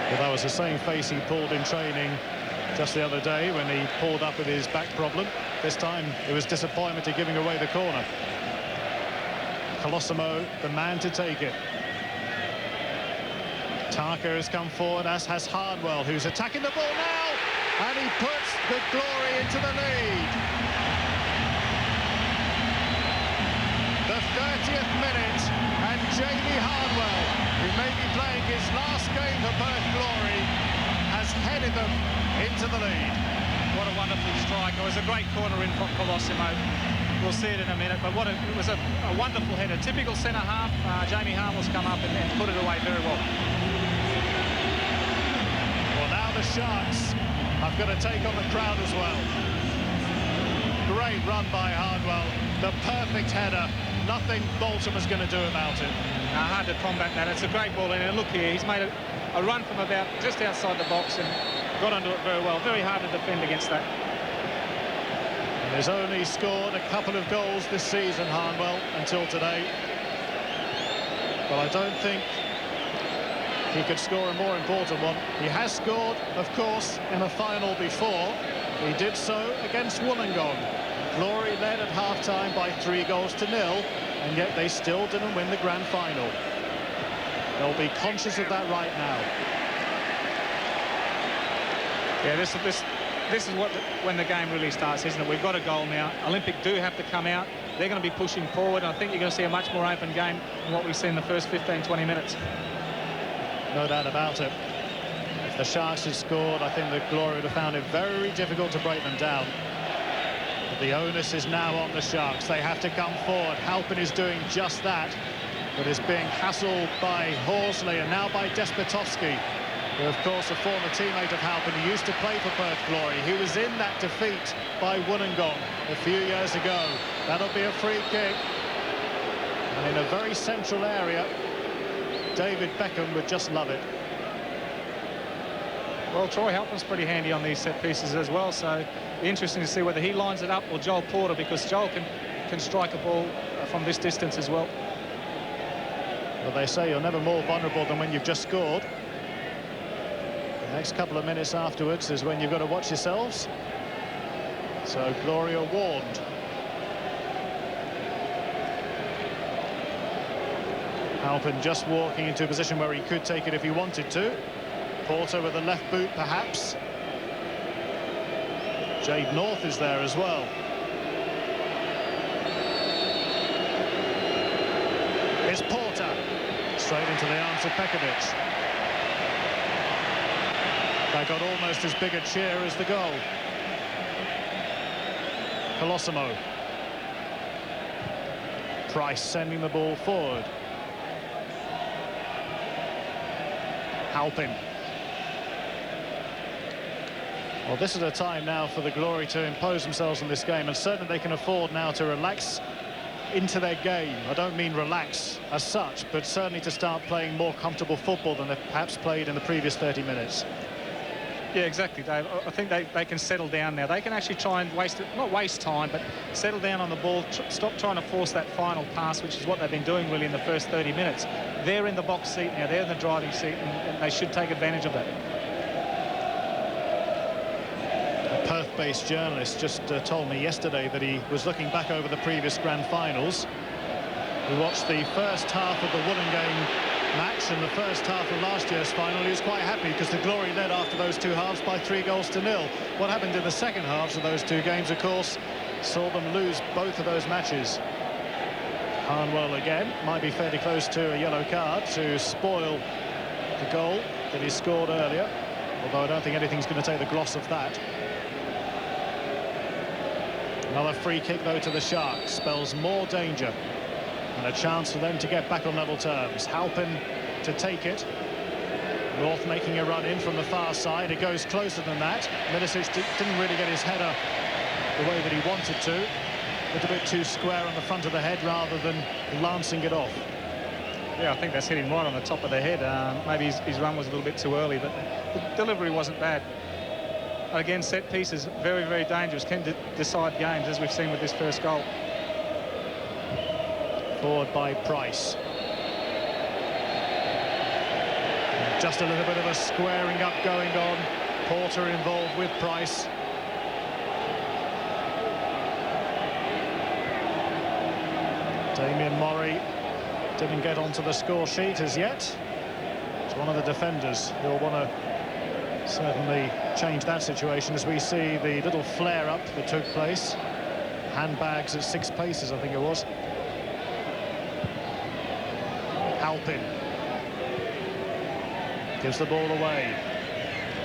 Well, that was the same face he pulled in training just the other day when he pulled up with his back problem. This time it was disappointment to giving away the corner. Colosimo, the man to take it. Tarker has come forward, as has Hardwell, who's attacking the ball now, and he puts the Glory into the lead. The 30th minute, and Jamie Hardwell, who may be playing his last game for Perth Glory, has headed them into the lead. What a wonderful strike. It was a great corner in from Colosimo. We'll see it in a minute, but it was a wonderful header. Typical centre half. Jamie Hardwell's come up and put it away very well. Well, now the Sharks have got to take on the crowd as well. Great run by Hardwell. The perfect header. Nothing Baltimore's going to do about it. Hard to combat that. It's a great ball, and look here, he's made a run from about just outside the box and got onto it very well. Very hard to defend against that. And he's only scored a couple of goals this season, Hardwell, until today. But I don't think he could score a more important one. He has scored, of course, in the final before. He did so against Wollongong. Glory led at half-time by 3-0, and yet they still didn't win the grand final. They'll be conscious of that right now. Yeah, this is when the game really starts, isn't it? We've got a goal now. Olympic do have to come out. They're going to be pushing forward. I think you're going to see a much more open game than what we've seen in the first 15-20 minutes. No doubt about it. If the Sharks had scored, I think the Glory would have found it very difficult to break them down. But the onus is now on the Sharks. They have to come forward. Halpin is doing just that, but is being hassled by Horsley and now by Despotovsky, who, of course, a former teammate of Halpin. He used to play for Perth Glory. He was in that defeat by Wollongong a few years ago. That'll be a free kick. And in a very central area, David Beckham would just love it. Well, Troy Halpin's pretty handy on these set pieces as well, so be interesting to see whether he lines it up or Joel Porter, because Joel can strike a ball from this distance as well. Well, they say you're never more vulnerable than when you've just scored. The next couple of minutes afterwards is when you've got to watch yourselves. So Glory are warned. Halpin just walking into a position where he could take it if he wanted to. Porter with the left boot, perhaps. Jade North is there as well. It's Porter. Straight into the arms of Pekovic. That got almost as big a cheer as the goal. Colosimo. Price sending the ball forward. Halpin. Well, this is a time now for the Glory to impose themselves in this game, and certainly they can afford now to relax into their game. I don't mean relax as such, but certainly to start playing more comfortable football than they've perhaps played in the previous 30 minutes. Yeah, exactly, Dave. I think they can settle down now. They can actually try and not waste time, but settle down on the ball, stop trying to force that final pass, which is what they've been doing really in the first 30 minutes. They're in the box seat now, they're in the driving seat, and they should take advantage of that. A Perth-based journalist just told me yesterday that he was looking back over the previous grand finals. He watched the first half of the Wollongong match and the first half of last year's final. He was quite happy because the Glory led after those two halves by 3-0. What happened in the second halves of those two games, of course, saw them lose both of those matches. Harnwell again might be fairly close to a yellow card to spoil the goal that he scored earlier, although I don't think anything's going to take the gloss of that. Another free kick though to the Sharks spells more danger and a chance for them to get back on level terms. Halpin to take it. North making a run in from the far side. It goes closer than that. Milicic didn't really get his header the way that he wanted to. A little bit too square on the front of the head rather than lancing it off. Yeah, I think that's hitting right on the top of the head. Maybe his run was a little bit too early, but the delivery wasn't bad. Again, set pieces, very, very dangerous. Can decide games, as we've seen with this first goal. Forward by Price. And just a little bit of a squaring up going on. Porter involved with Price. Damien Murray didn't get onto the score sheet as yet. It's one of the defenders who'll want to certainly change that situation as we see the little flare-up that took place. Handbags at 6 paces, I think it was. Halpin gives the ball away.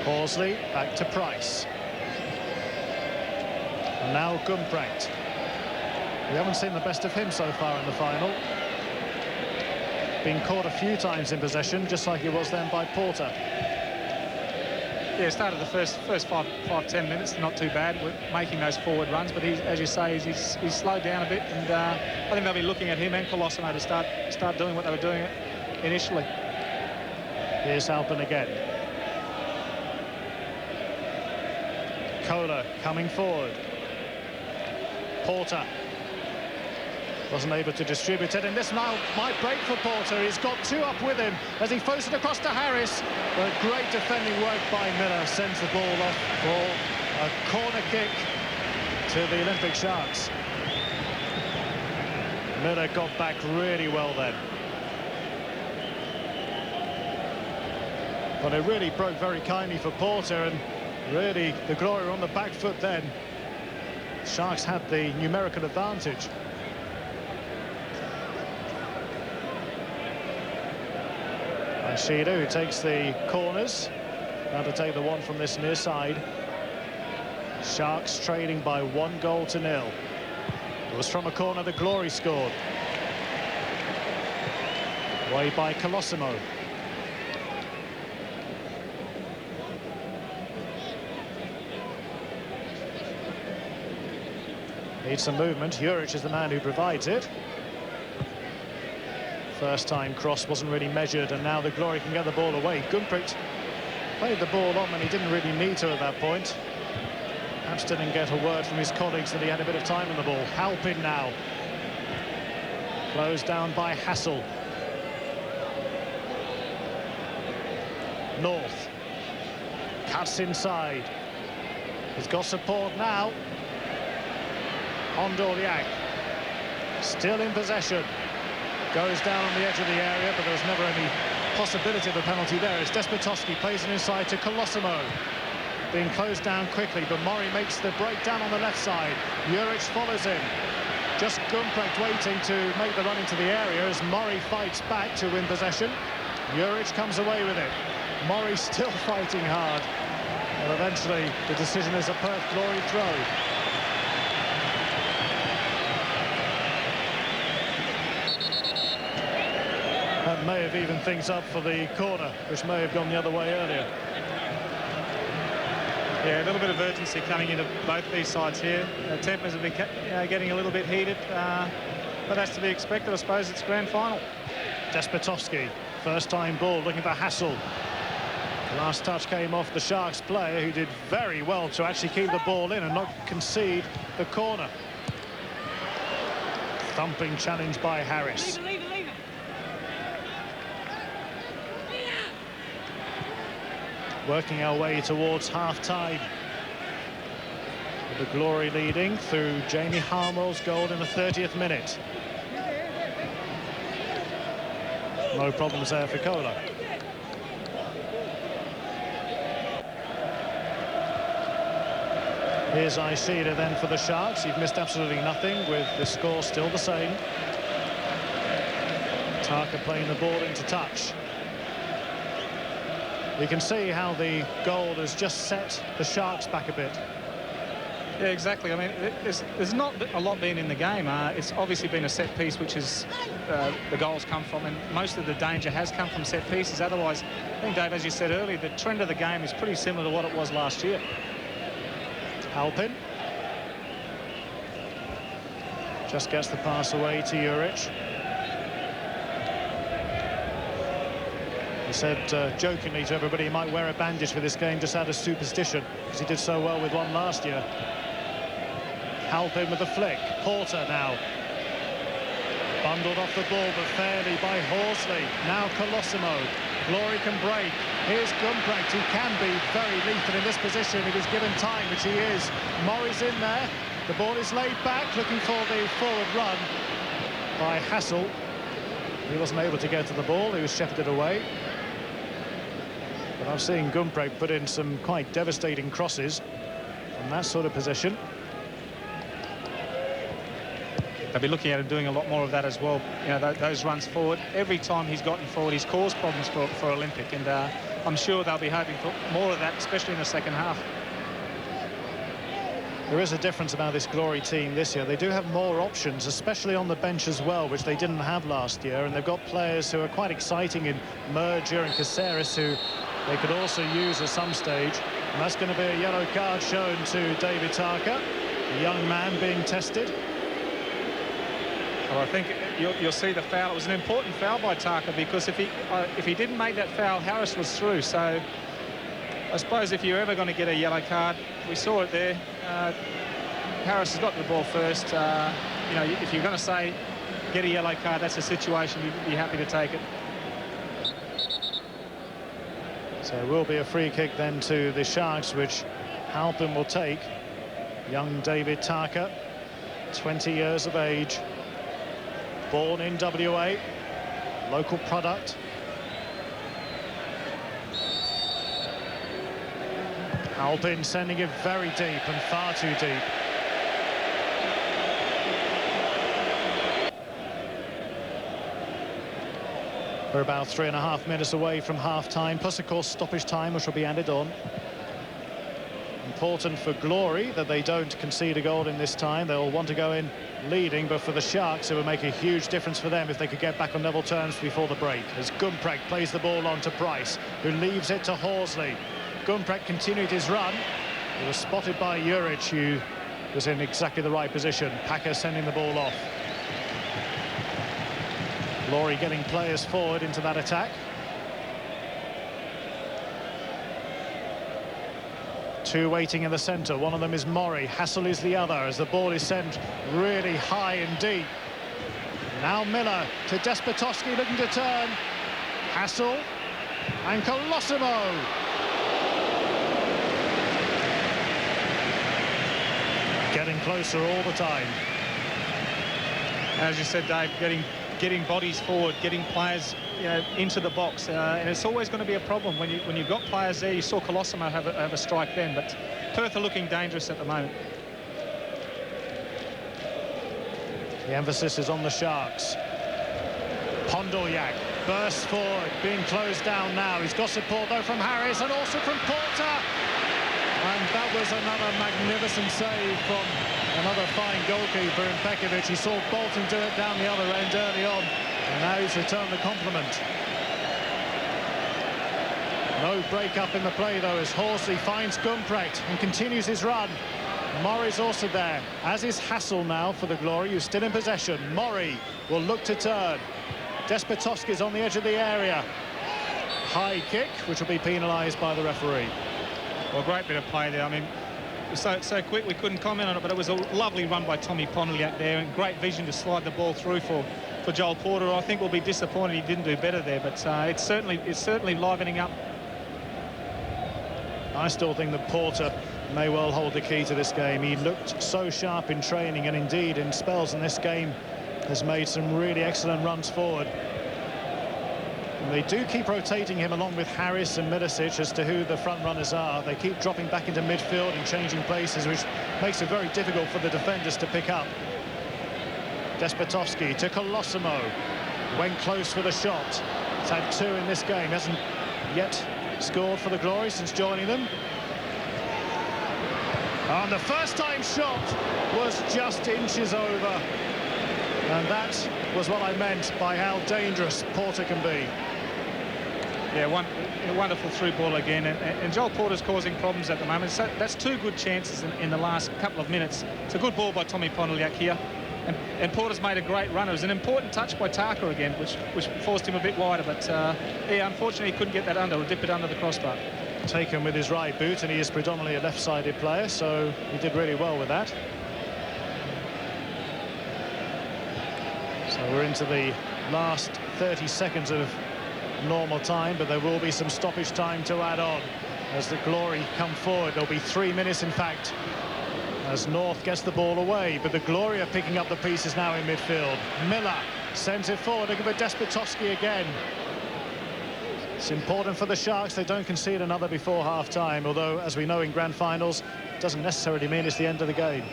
Horsley back to Price. And now Gumprecht. We haven't seen the best of him so far in the final. Been caught a few times in possession, just like he was then by Porter. Yeah, started the first 5-10 minutes, not too bad, with making those forward runs, but he's, as you say, he's slowed down a bit, and I think they'll be looking at him and Colosimo to start doing what they were doing initially. Here's Halpin again. Kohler coming forward. Porter wasn't able to distribute it, and this now might break for Porter. He's got 2 up with him as he throws it across to Harris. But great defending work by Miller, sends the ball off for a corner kick to the Olympic Sharks. Miller got back really well then. But it really broke very kindly for Porter, and really the Glory were on the back foot then. Sharks had the numerical advantage. Shida, who takes the corners, now to take the one from this near side. Sharks trading by 1-0. It was from a corner the Glory scored. Away by Colosimo. Needs some movement. Juric is the man who provides it. First time cross wasn't really measured, and now the Glory can get the ball away. Gumprecht played the ball on when he didn't really need to at that point. Perhaps didn't get a word from his colleagues that he had a bit of time on the ball. Halpin now. Closed down by Hassel. North. Cuts inside. He's got support now. Ondorliak. Still in possession. Goes down on the edge of the area, but there was never any possibility of a penalty there. As Despotowski plays it inside to Colosimo. Being closed down quickly, but Murray makes the break down on the left side. Juric follows him. Just Gumprecht waiting to make the run into the area as Murray fights back to win possession. Juric comes away with it. Murray still fighting hard. But eventually the decision is a Perth Glory throw. may have evened things up for the corner, which may have gone the other way earlier. Yeah, a little bit of urgency coming into both these sides here. Tempers have been getting a little bit heated, but that's to be expected. I suppose it's grand final. Despotovsky, first time ball, looking for Hassel. The last touch came off the Sharks player, who did very well to actually keep the ball in and not concede the corner. Thumping challenge by Harris. Leave it. Working our way towards half-time. With the Glory leading through Jamie Harmwell's goal in the 30th minute. No problems there for Kohler. Here's Ishida then for the Sharks. You've missed absolutely nothing with the score still the same. Taka playing the ball into touch. You can see how the goal has just set the Sharks back a bit. Yeah, exactly. I mean, there's not a lot been in the game. It's obviously been a set piece, which is the goals come from, and most of the danger has come from set pieces. Otherwise, I think, Dave, as you said earlier, the trend of the game is pretty similar to what it was last year. Halpin just gets the pass away to Juric. He said jokingly to everybody he might wear a bandage for this game just out of superstition, because he did so well with one last year. Halpin with the flick. Porter now. Bundled off the ball, but fairly by Horsley. Now Colosimo. Glory can break. Here's Gumprecht, who can be very lethal in this position if he's given time, which he is. Murray's in there. The ball is laid back, looking for the forward run by Hassel. He wasn't able to get to the ball. He was shepherded away. But I've seen Gumprecht put in some quite devastating crosses from that sort of position. They'll be looking at him doing a lot more of that as well. You know, those runs forward. Every time he's gotten forward, he's caused problems for Olympic, and I'm sure they'll be hoping for more of that, especially in the second half. There is a difference about this Glory team this year. They do have more options, especially on the bench as well, which they didn't have last year, and they've got players who are quite exciting in Merger and Caceres, who they could also use at some stage. And that's going to be a yellow card shown to David Taka, the young man being tested. Well, I think you'll see the foul. It was an important foul by Taka, because if he didn't make that foul, Harris was through. So I suppose if you're ever going to get a yellow card, we saw it there. Harris has got the ball first. You know, if you're going to say get a yellow card, that's a situation you'd be happy to take it. So it will be a free kick then to the Sharks, which Halpin will take. Young David Taka, 20 years of age. Born in WA, local product. Halpin sending it very deep, and far too deep. We're about 3.5 minutes away from half-time, plus of course stoppage time, which will be added on. Important for Glory that they don't concede a goal in this time. They'll want to go in leading, but for the Sharks it would make a huge difference for them if they could get back on level terms before the break. As Gumprecht plays the ball on to Price, who leaves it to Horsley. Gumprecht continued his run. He was spotted by Juric, who was in exactly the right position. Packer sending the ball off. Glory getting players forward into that attack. Two waiting in the centre. One of them is Murray. Hassel is the other, as the ball is sent really high and deep. Now Miller to Despotovsky, looking to turn. Hassel and Colosimo. Getting closer all the time. As you said, Dave, getting bodies forward, getting players, you know, into the box, and it's always going to be a problem when you've got players there. You saw Colosimo have a strike then, but Perth are looking dangerous at the moment. The emphasis is on the Sharks. Pondoryak bursts forward, being closed down now. He's got support though from Harris and also from Porter. And that was another magnificent save from another fine goalkeeper in Pekovic. He saw Bolton do it down the other end early on. And now he's returned the compliment. No break-up in the play, though, as Horsley finds Gumprecht and continues his run. Murray's also there, as is Hassel now for the Glory, who's still in possession. Murray will look to turn. Despotovsky's on the edge of the area. High kick, which will be penalised by the referee. Well, great bit of play there. I mean, so quick we couldn't comment on it, but it was a lovely run by Tommy Pontiac there, and great vision to slide the ball through for Joel Porter. I think we'll be disappointed he didn't do better there, but it's certainly livening up. I still think that Porter may well hold the key to this game. He looked so sharp in training, and indeed in spells in this game has made some really excellent runs forward. And they do keep rotating him along with Harris and Milicic as to who the front runners are. They keep dropping back into midfield and changing places, which makes it very difficult for the defenders to pick up. Despotovsky to Colosimo. Went close for the shot. He's had 2 in this game. Hasn't yet scored for the Glory since joining them. And the first-time shot was just inches over. And that was what I meant by how dangerous Porter can be. Yeah, a wonderful through ball again, and Joel Porter's causing problems at the moment. So that's 2 good chances in the last couple of minutes. It's a good ball by Tommy Pontiac here, and Porter's made a great run. It was an important touch by Tarker again, which forced him a bit wider, but yeah, unfortunately he couldn't get that under, or dip it under the crossbar. Taken with his right boot, and he is predominantly a left-sided player, so he did really well with that. So we're into the last 30 seconds of normal time, but there will be some stoppage time to add on as the Glory come forward. There'll be 3 minutes, in fact, as North gets the ball away, but the Glory are picking up the pieces now in midfield. Miller sends it forward, looking for Despotovsky again. It's important for the Sharks they don't concede another before half-time, although, as we know in grand finals, it doesn't necessarily mean it's the end of the game.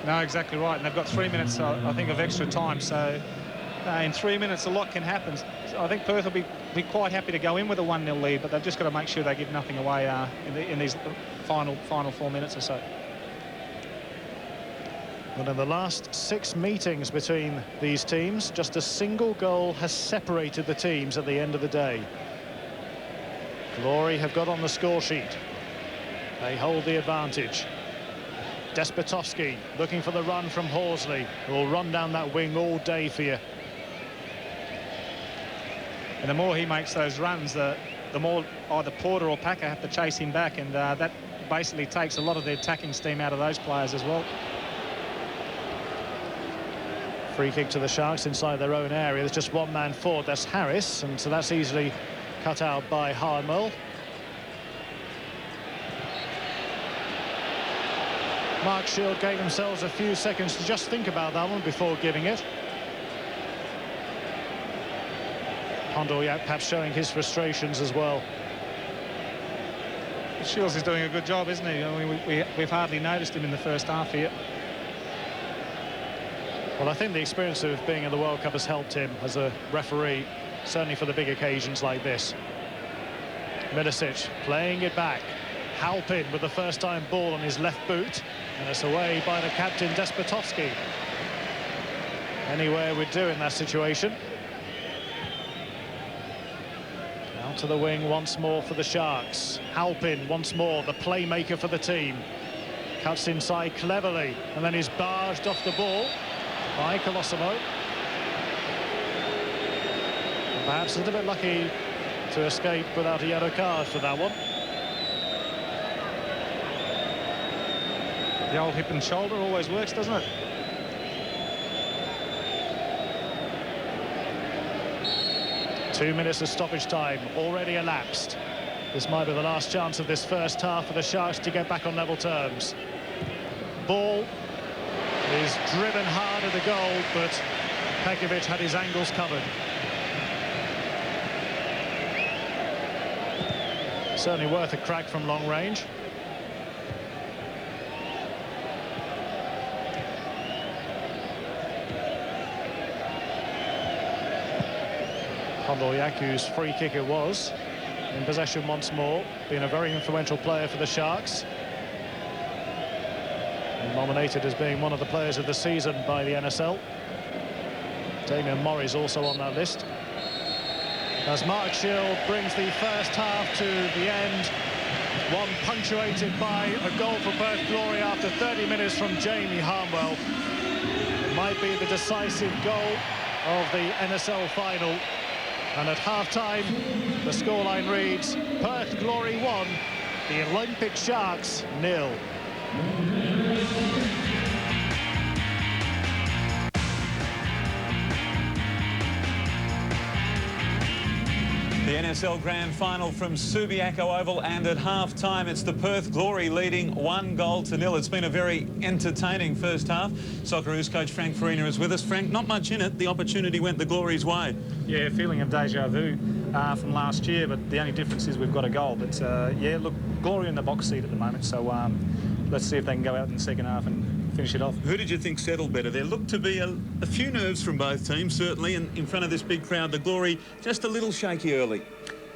No, exactly right, and they've got 3 minutes, I think, of extra time, so in 3 minutes a lot can happen. So I think Perth will be quite happy to go in with a 1-0 lead, but they've just got to make sure they give nothing away in these final 4 minutes or so. Well, in the last 6 meetings between these teams, just a single goal has separated the teams at the end of the day. Glory have got on the score sheet. They hold the advantage. Despotovsky looking for the run from Horsley, who will run down that wing all day for you. And the more he makes those runs, the more either Porter or Packer have to chase him back, and that basically takes a lot of the attacking steam out of those players as well. Free kick to the Sharks inside their own area. There's just 1 man forward, that's Harris, and so that's easily cut out by Harmel. Mark Shield gave themselves a few seconds to just think about that one before giving it. Pontiac perhaps showing his frustrations as well. Shields is doing a good job, isn't he? I mean, we've hardly noticed him in the first half here. Well, I think the experience of being in the World Cup has helped him as a referee, certainly for the big occasions like this. Milicic playing it back. Halpin with the first-time ball on his left boot, and it's away by the captain, Despotovsky. Anywhere would do in that situation. Out to the wing once more for the Sharks. Halpin once more, the playmaker for the team. Cuts inside cleverly, and then is barged off the ball by Colosimo. Perhaps a little bit lucky to escape without a yellow card for that one. The old hip and shoulder always works, doesn't it? Two minutes of stoppage time already elapsed. This might be the last chance of this first half for the Sharks to get back on level terms. Ball is driven hard at the goal, but Pekovic had his angles covered. Certainly worth a crack from long range. Pontiac, whose free kick it was, in possession once more, being a very influential player for the Sharks. And nominated as being one of the players of the season by the NSL. Damien Murray's also on that list. As Mark Shield brings the first half to the end. One punctuated by a goal for Perth Glory after 30 minutes from Jamie Harnwell. It might be the decisive goal of the NSL final. And at half-time, the scoreline reads, Perth Glory 1, the Olympic Sharks 0. The NSL Grand Final from Subiaco Oval, and at half-time it's the Perth Glory leading 1-0. It's been a very entertaining first half. Socceroos coach Frank Farina is with us. Frank, not much in it. The opportunity went the Glory's way. Yeah, feeling of deja vu from last year, but the only difference is we've got a goal. But yeah, look, Glory in the box seat at the moment, so let's see if they can go out in the second half and finish it off. Who did you think settled better? There looked to be a few nerves from both teams, certainly, and in front of this big crowd, the Glory just a little shaky early.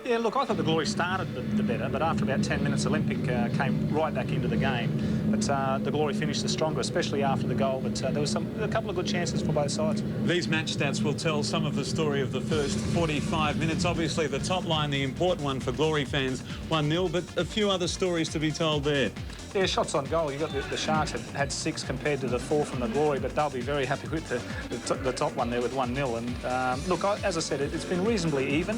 Yeah, look, I thought the Glory started the better, but after about 10 minutes, Olympic came right back into the game. But the Glory finished the stronger, especially after the goal. But there was a couple of good chances for both sides. These match stats will tell some of the story of the first 45 minutes. Obviously, the top line, the important one for Glory fans, 1-0, but a few other stories to be told there. Yeah, shots on goal. You've got the Sharks had 6 compared to the 4 from the Glory, but they'll be very happy with the top one there with 1-0. And look, as I said, it's been reasonably even.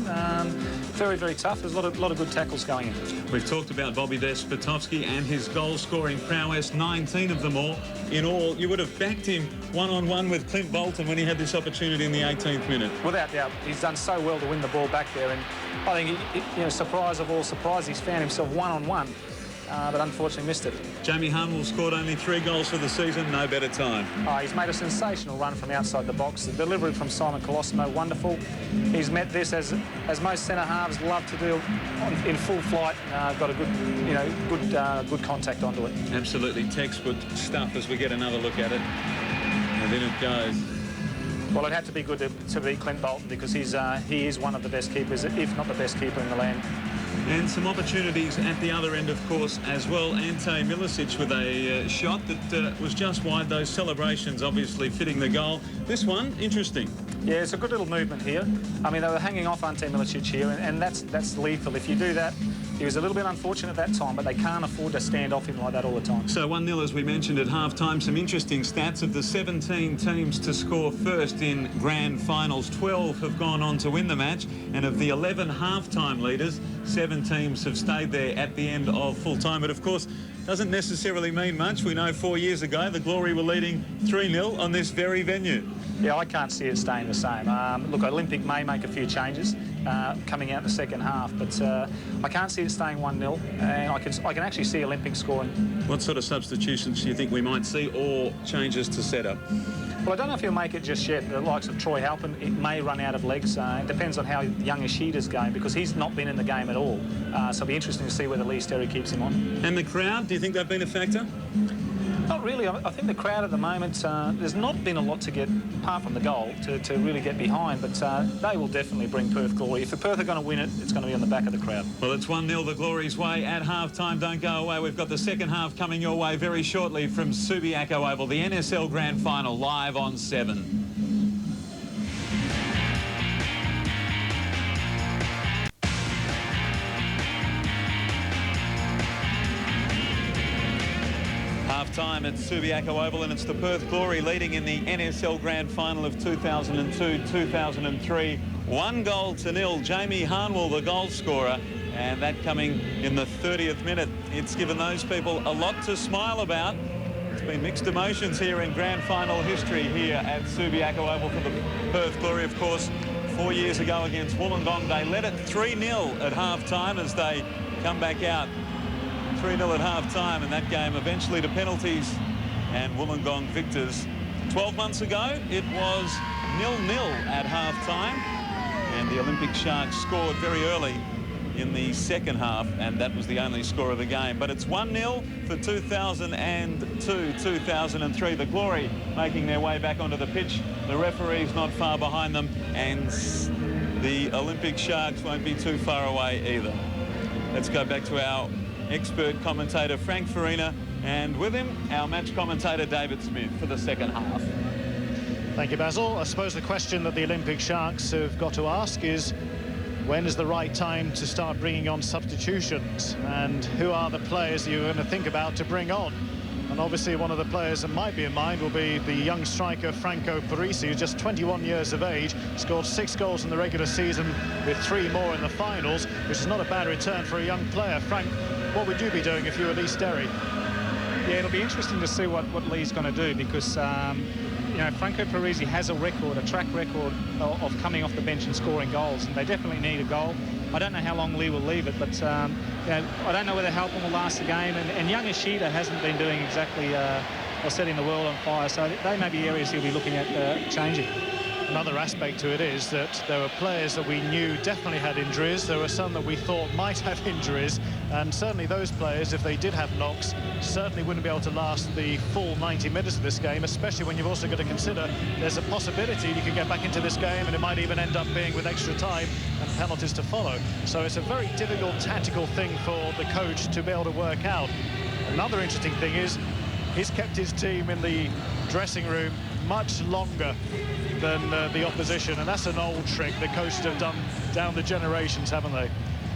Very, very tough. There's a lot of good tackles going in. We've talked about Bobby Despotovski and his goal-scoring prowess, 19 of them all. In all, you would have backed him one-on-one with Clint Bolton when he had this opportunity in the 18th minute. Without doubt, he's done so well to win the ball back there, and I think, surprise of all surprise, he's found himself one-on-one. But unfortunately missed it. Jamie Harnwell scored only 3 goals for the season, no better time. He's made a sensational run from outside the box. The delivery from Simon Colosimo, wonderful. He's met this as most centre halves love to do in full flight. Got a good, good contact onto it. Absolutely textbook stuff as we get another look at it. And then it goes. Well, it had to be good to beat Clint Bolton because he is one of the best keepers, if not the best keeper in the land. And some opportunities at the other end, of course, as well. Ante Milicic with a shot that was just wide. Those celebrations obviously fitting the goal. This one, interesting. Yeah, it's a good little movement here. I mean, they were hanging off Ante Milicic here, and that's lethal. If you do that, he was a little bit unfortunate at that time, but they can't afford to stand off him like that all the time. So 1-0, as we mentioned at half-time. Some interesting stats. Of the 17 teams to score first in grand finals, 12 have gone on to win the match. And of the 11 half-time leaders, 7 teams have stayed there at the end of full-time. But, of course, doesn't necessarily mean much. We know 4 years ago the Glory were leading 3-0 on this very venue. Yeah, I can't see it staying the same. Look, Olympic may make a few changes coming out in the second half, but I can't see it staying 1-0, and I can actually see Olympic scoring. What sort of substitutions do you think we might see, or changes to set up? Well, I don't know if he'll make it just yet. The likes of Troy Halpin, it may run out of legs. It depends on how young Ishida's going, because he's not been in the game at all. So it'll be interesting to see whether Lee Sterry keeps him on. And the crowd, do you think they've been a factor? Not really. I think the crowd at the moment, there's not been a lot to get, apart from the goal, to really get behind, but they will definitely bring Perth Glory. If the Perth are going to win it, it's going to be on the back of the crowd. Well, it's 1-0 the Glory's way at half-time. Don't go away. We've got the second half coming your way very shortly from Subiaco Oval, the NSL Grand Final, live on 7. Time at Subiaco Oval, and it's the Perth Glory leading in the NSL Grand Final of 2002-2003. 1-0. Jamie Harnwell, the goal scorer, and that coming in the 30th minute. It's given those people a lot to smile about. It's been mixed emotions here in Grand Final history here at Subiaco Oval for the Perth Glory. Of course, 4 years ago against Wollongong, they led it 3-0 at half-time as they come back out 3-0 at half-time, and that game eventually to penalties and Wollongong victors. 12 months ago, it was 0-0 at half-time, and the Olympic Sharks scored very early in the second half, and that was the only score of the game. But it's 1-0 for 2002-2003. The Glory making their way back onto the pitch. The referee's not far behind them, and the Olympic Sharks won't be too far away either. Let's go back to our expert commentator Frank Farina, and with him our match commentator David Smith for the second half. Thank you, Basil. I suppose the question that the Olympic Sharks have got to ask is, when is the right time to start bringing on substitutions? And who are the players you're going to think about to bring on? And obviously one of the players that might be in mind will be the young striker Franco Parisi, who's just 21 years of age, scored 6 goals in the regular season with 3 more in the finals, which is not a bad return for a young player. Frank, what would you be doing if you were Lee Sterry? Yeah, it'll be interesting to see what Lee's going to do, because you know, Franco Parisi has a track record of coming off the bench and scoring goals, and they definitely need a goal. I don't know how long Lee will leave it, but you know, I don't know whether Halpin will last the game, and young Ishida hasn't been doing exactly or setting the world on fire, so they may be areas he'll be looking at changing. Another aspect to it is that there were players that we knew definitely had injuries. There were some that we thought might have injuries, and certainly those players, if they did have knocks, certainly wouldn't be able to last the full 90 minutes of this game, especially when you've also got to consider there's a possibility you could get back into this game and it might even end up being with extra time and penalties to follow. So it's a very difficult tactical thing for the coach to be able to work out. Another interesting thing is he's kept his team in the dressing room much longer than the opposition, and that's an old trick the coaches have done down the generations, haven't they?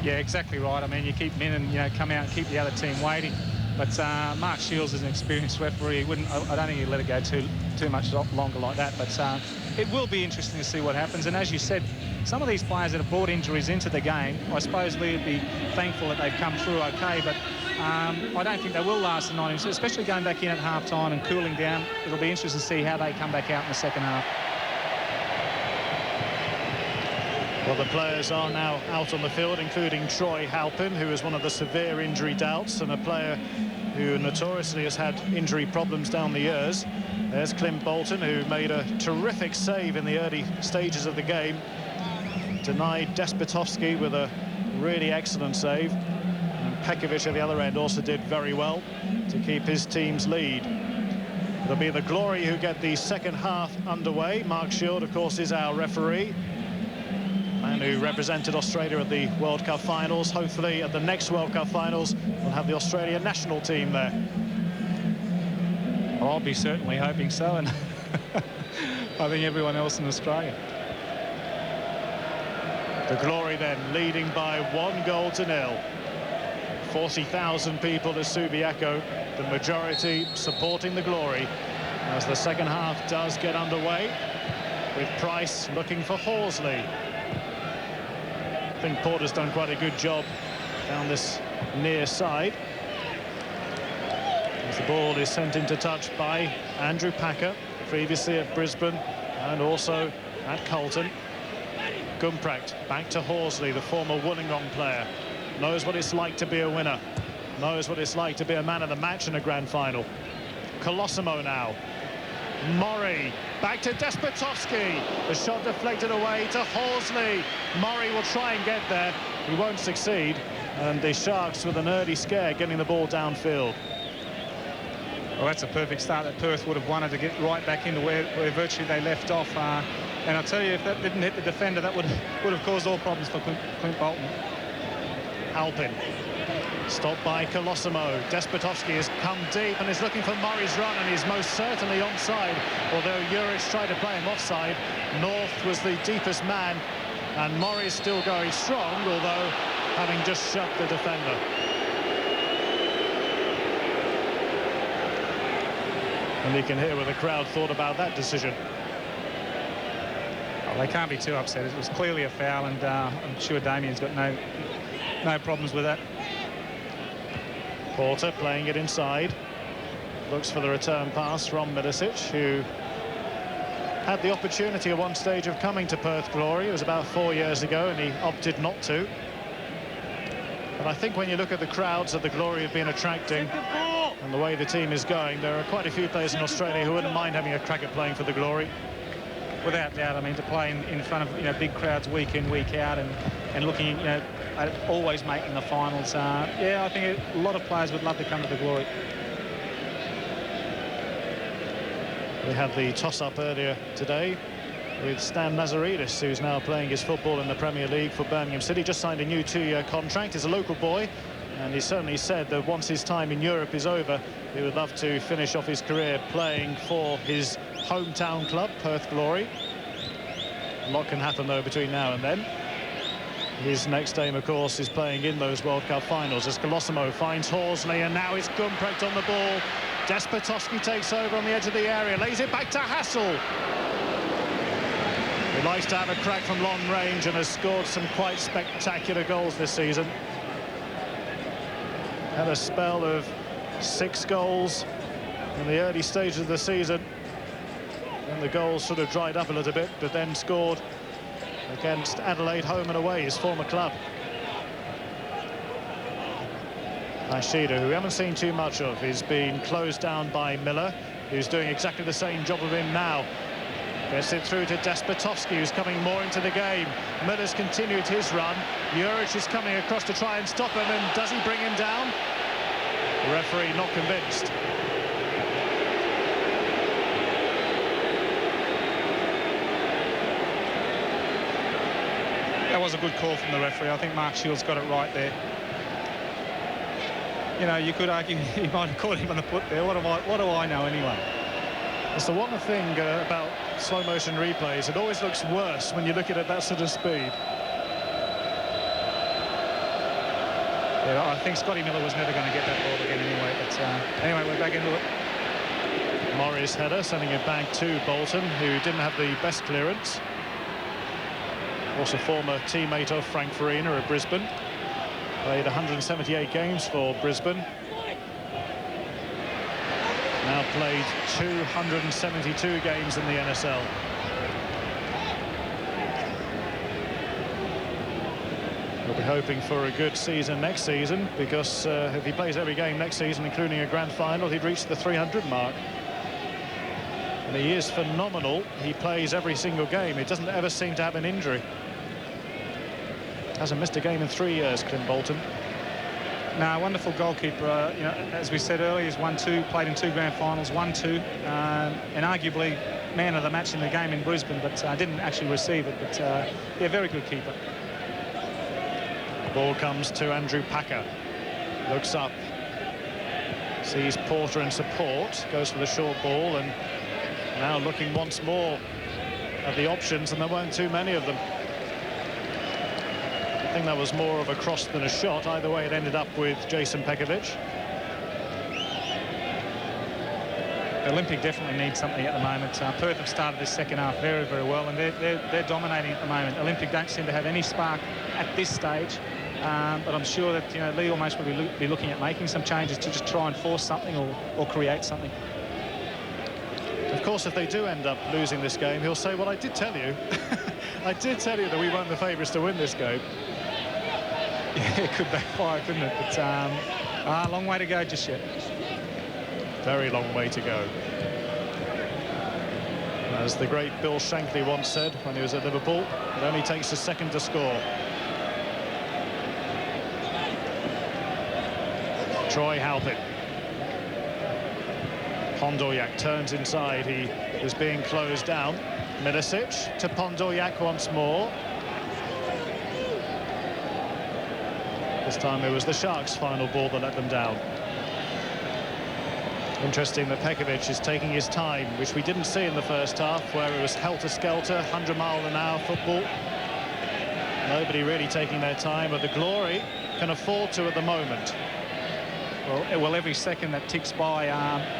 Yeah, exactly right. I mean, you keep men and, you know, come out and keep the other team waiting. But Mark Shields is an experienced referee. I don't think he'd let it go too much longer like that. But it will be interesting to see what happens. And as you said, some of these players that have brought injuries into the game, I suppose Lee would be thankful that they've come through okay. But I don't think they will last the 90 minutes, especially going back in at half-time and cooling down. It'll be interesting to see how they come back out in the second half. Well, the players are now out on the field, including Troy Halpin, who is one of the severe injury doubts and a player who notoriously has had injury problems down the years. There's Clint Bolton, who made a terrific save in the early stages of the game. Denied Despotovsky with a really excellent save. And Pekovic at the other end also did very well to keep his team's lead. It'll be the Glory who get the second half underway. Mark Shield, of course, is our referee, and who represented Australia at the World Cup finals. Hopefully at the next World Cup finals we'll have the Australian national team there. Well, I'll be certainly hoping so, and I think everyone else in Australia. The Glory then leading by 1-0. 40,000 people at Subiaco, the majority supporting the Glory as the second half does get underway, with Price looking for Horsley. I think Porter's done quite a good job down this near side. As the ball is sent into touch by Andrew Packer, previously at Brisbane and also at Carlton. Gumprecht back to Horsley, the former Wollongong player. Knows what it's like to be a winner. Knows what it's like to be a man of the match in a grand final. Colosimo now. Murray back to Despotovsky. The shot deflected away to Horsley. Murray will try and get there. He won't succeed. And the Sharks with an early scare getting the ball downfield. Well, that's a perfect start that Perth would have wanted to get right back into where virtually they left off. And I'll tell you, if that didn't hit the defender, that would have caused all problems for Clint Bolton. Halpin. Stopped by Colosimo. Despotovsky has come deep and is looking for Murray's run, and he's most certainly onside, although Juric tried to play him offside. North was the deepest man, and Murray is still going strong, although having just shut the defender. And you can hear what the crowd thought about that decision. Well, they can't be too upset. It was clearly a foul, and I'm sure Damien's got no problems with that. Porter playing it inside. Looks for the return pass from Milicic, who had the opportunity at one stage of coming to Perth Glory. It was about 4 years ago, and he opted not to. But I think when you look at the crowds that the Glory have been attracting and the way the team is going, there are quite a few players in Australia who wouldn't mind having a crack at playing for the Glory. Without doubt. I mean, to play in front of, you know, big crowds week in, week out, and looking, you know, at always making the finals. Yeah, I think a lot of players would love to come to the Glory. We had the toss-up earlier today with Stan Mazaridis, who's now playing his football in the Premier League for Birmingham City. Just signed a new 2-year contract. He's a local boy, and he certainly said that once his time in Europe is over, he would love to finish off his career playing for his hometown club, Perth Glory. A lot can happen, though, between now and then. His next aim, of course, is playing in those World Cup finals as Colosimo finds Horsley, and now it's Gumprecht on the ball. Despotowski takes over on the edge of the area, lays it back to Hassel. He likes to have a crack from long range and has scored some quite spectacular goals this season. Had a spell of 6 goals in the early stages of the season. And the goals sort of dried up a little bit, but then scored against Adelaide home and away, his former club. Ishida, who we haven't seen too much of, is being closed down by Miller, who's doing exactly the same job of him now. Gets it through to Despotowski, who's coming more into the game. Miller's continued his run. Juric is coming across to try and stop him, and does he bring him down? The referee not convinced. That was a good call from the referee. I think Mark Shields got it right there. You know, you could argue he might have caught him on the foot there. What do I know anyway? It's the one thing about slow motion replays. It always looks worse when you look at it at that sort of speed. Yeah, I think Scotty Miller was never going to get that ball again anyway. But anyway, we're back into it. Morris header, sending it back to Bolton, who didn't have the best clearance. Also former teammate of Frank Farina at Brisbane. Played 178 games for Brisbane. Now played 272 games in the NSL. We'll be hoping for a good season next season, because if he plays every game next season, including a grand final, he'd reach the 300 mark. And he is phenomenal. He plays every single game. He doesn't ever seem to have an injury. Hasn't missed a game in 3 years, Clint Bolton. No, wonderful goalkeeper. You know, as we said earlier, he's won 2, played in 2 grand finals, won 2, and arguably man of the match in the game in Brisbane, but didn't actually receive it. But yeah, very good keeper. Ball comes to Andrew Packer. Looks up, sees Porter in support, goes for the short ball, and now looking once more at the options, and there weren't too many of them. I think that was more of a cross than a shot. Either way, it ended up with Jason Pekovic. Olympic definitely needs something at the moment. Perth have started this second half very, very well, and they're dominating at the moment. Olympic don't seem to have any spark at this stage, but I'm sure that, you know, Lee almost will be looking at making some changes to just try and force something or create something. Of course, if they do end up losing this game, he'll say, well, I did tell you. I did tell you that we weren't the favourites to win this game. Yeah, it could backfire, couldn't it? But a long way to go just yet. Very long way to go. As the great Bill Shankly once said when he was at Liverpool, it only takes a second to score. Troy Halpin. Pondorjak turns inside. He is being closed down. Milicic to Pondorjak once more. This time it was the Sharks' final ball that let them down. Interesting that Pekovic is taking his time, which we didn't see in the first half, where it was helter-skelter, 100-mile-an-hour football. Nobody really taking their time, but the Glory can afford to at the moment. Well, every second that ticks by,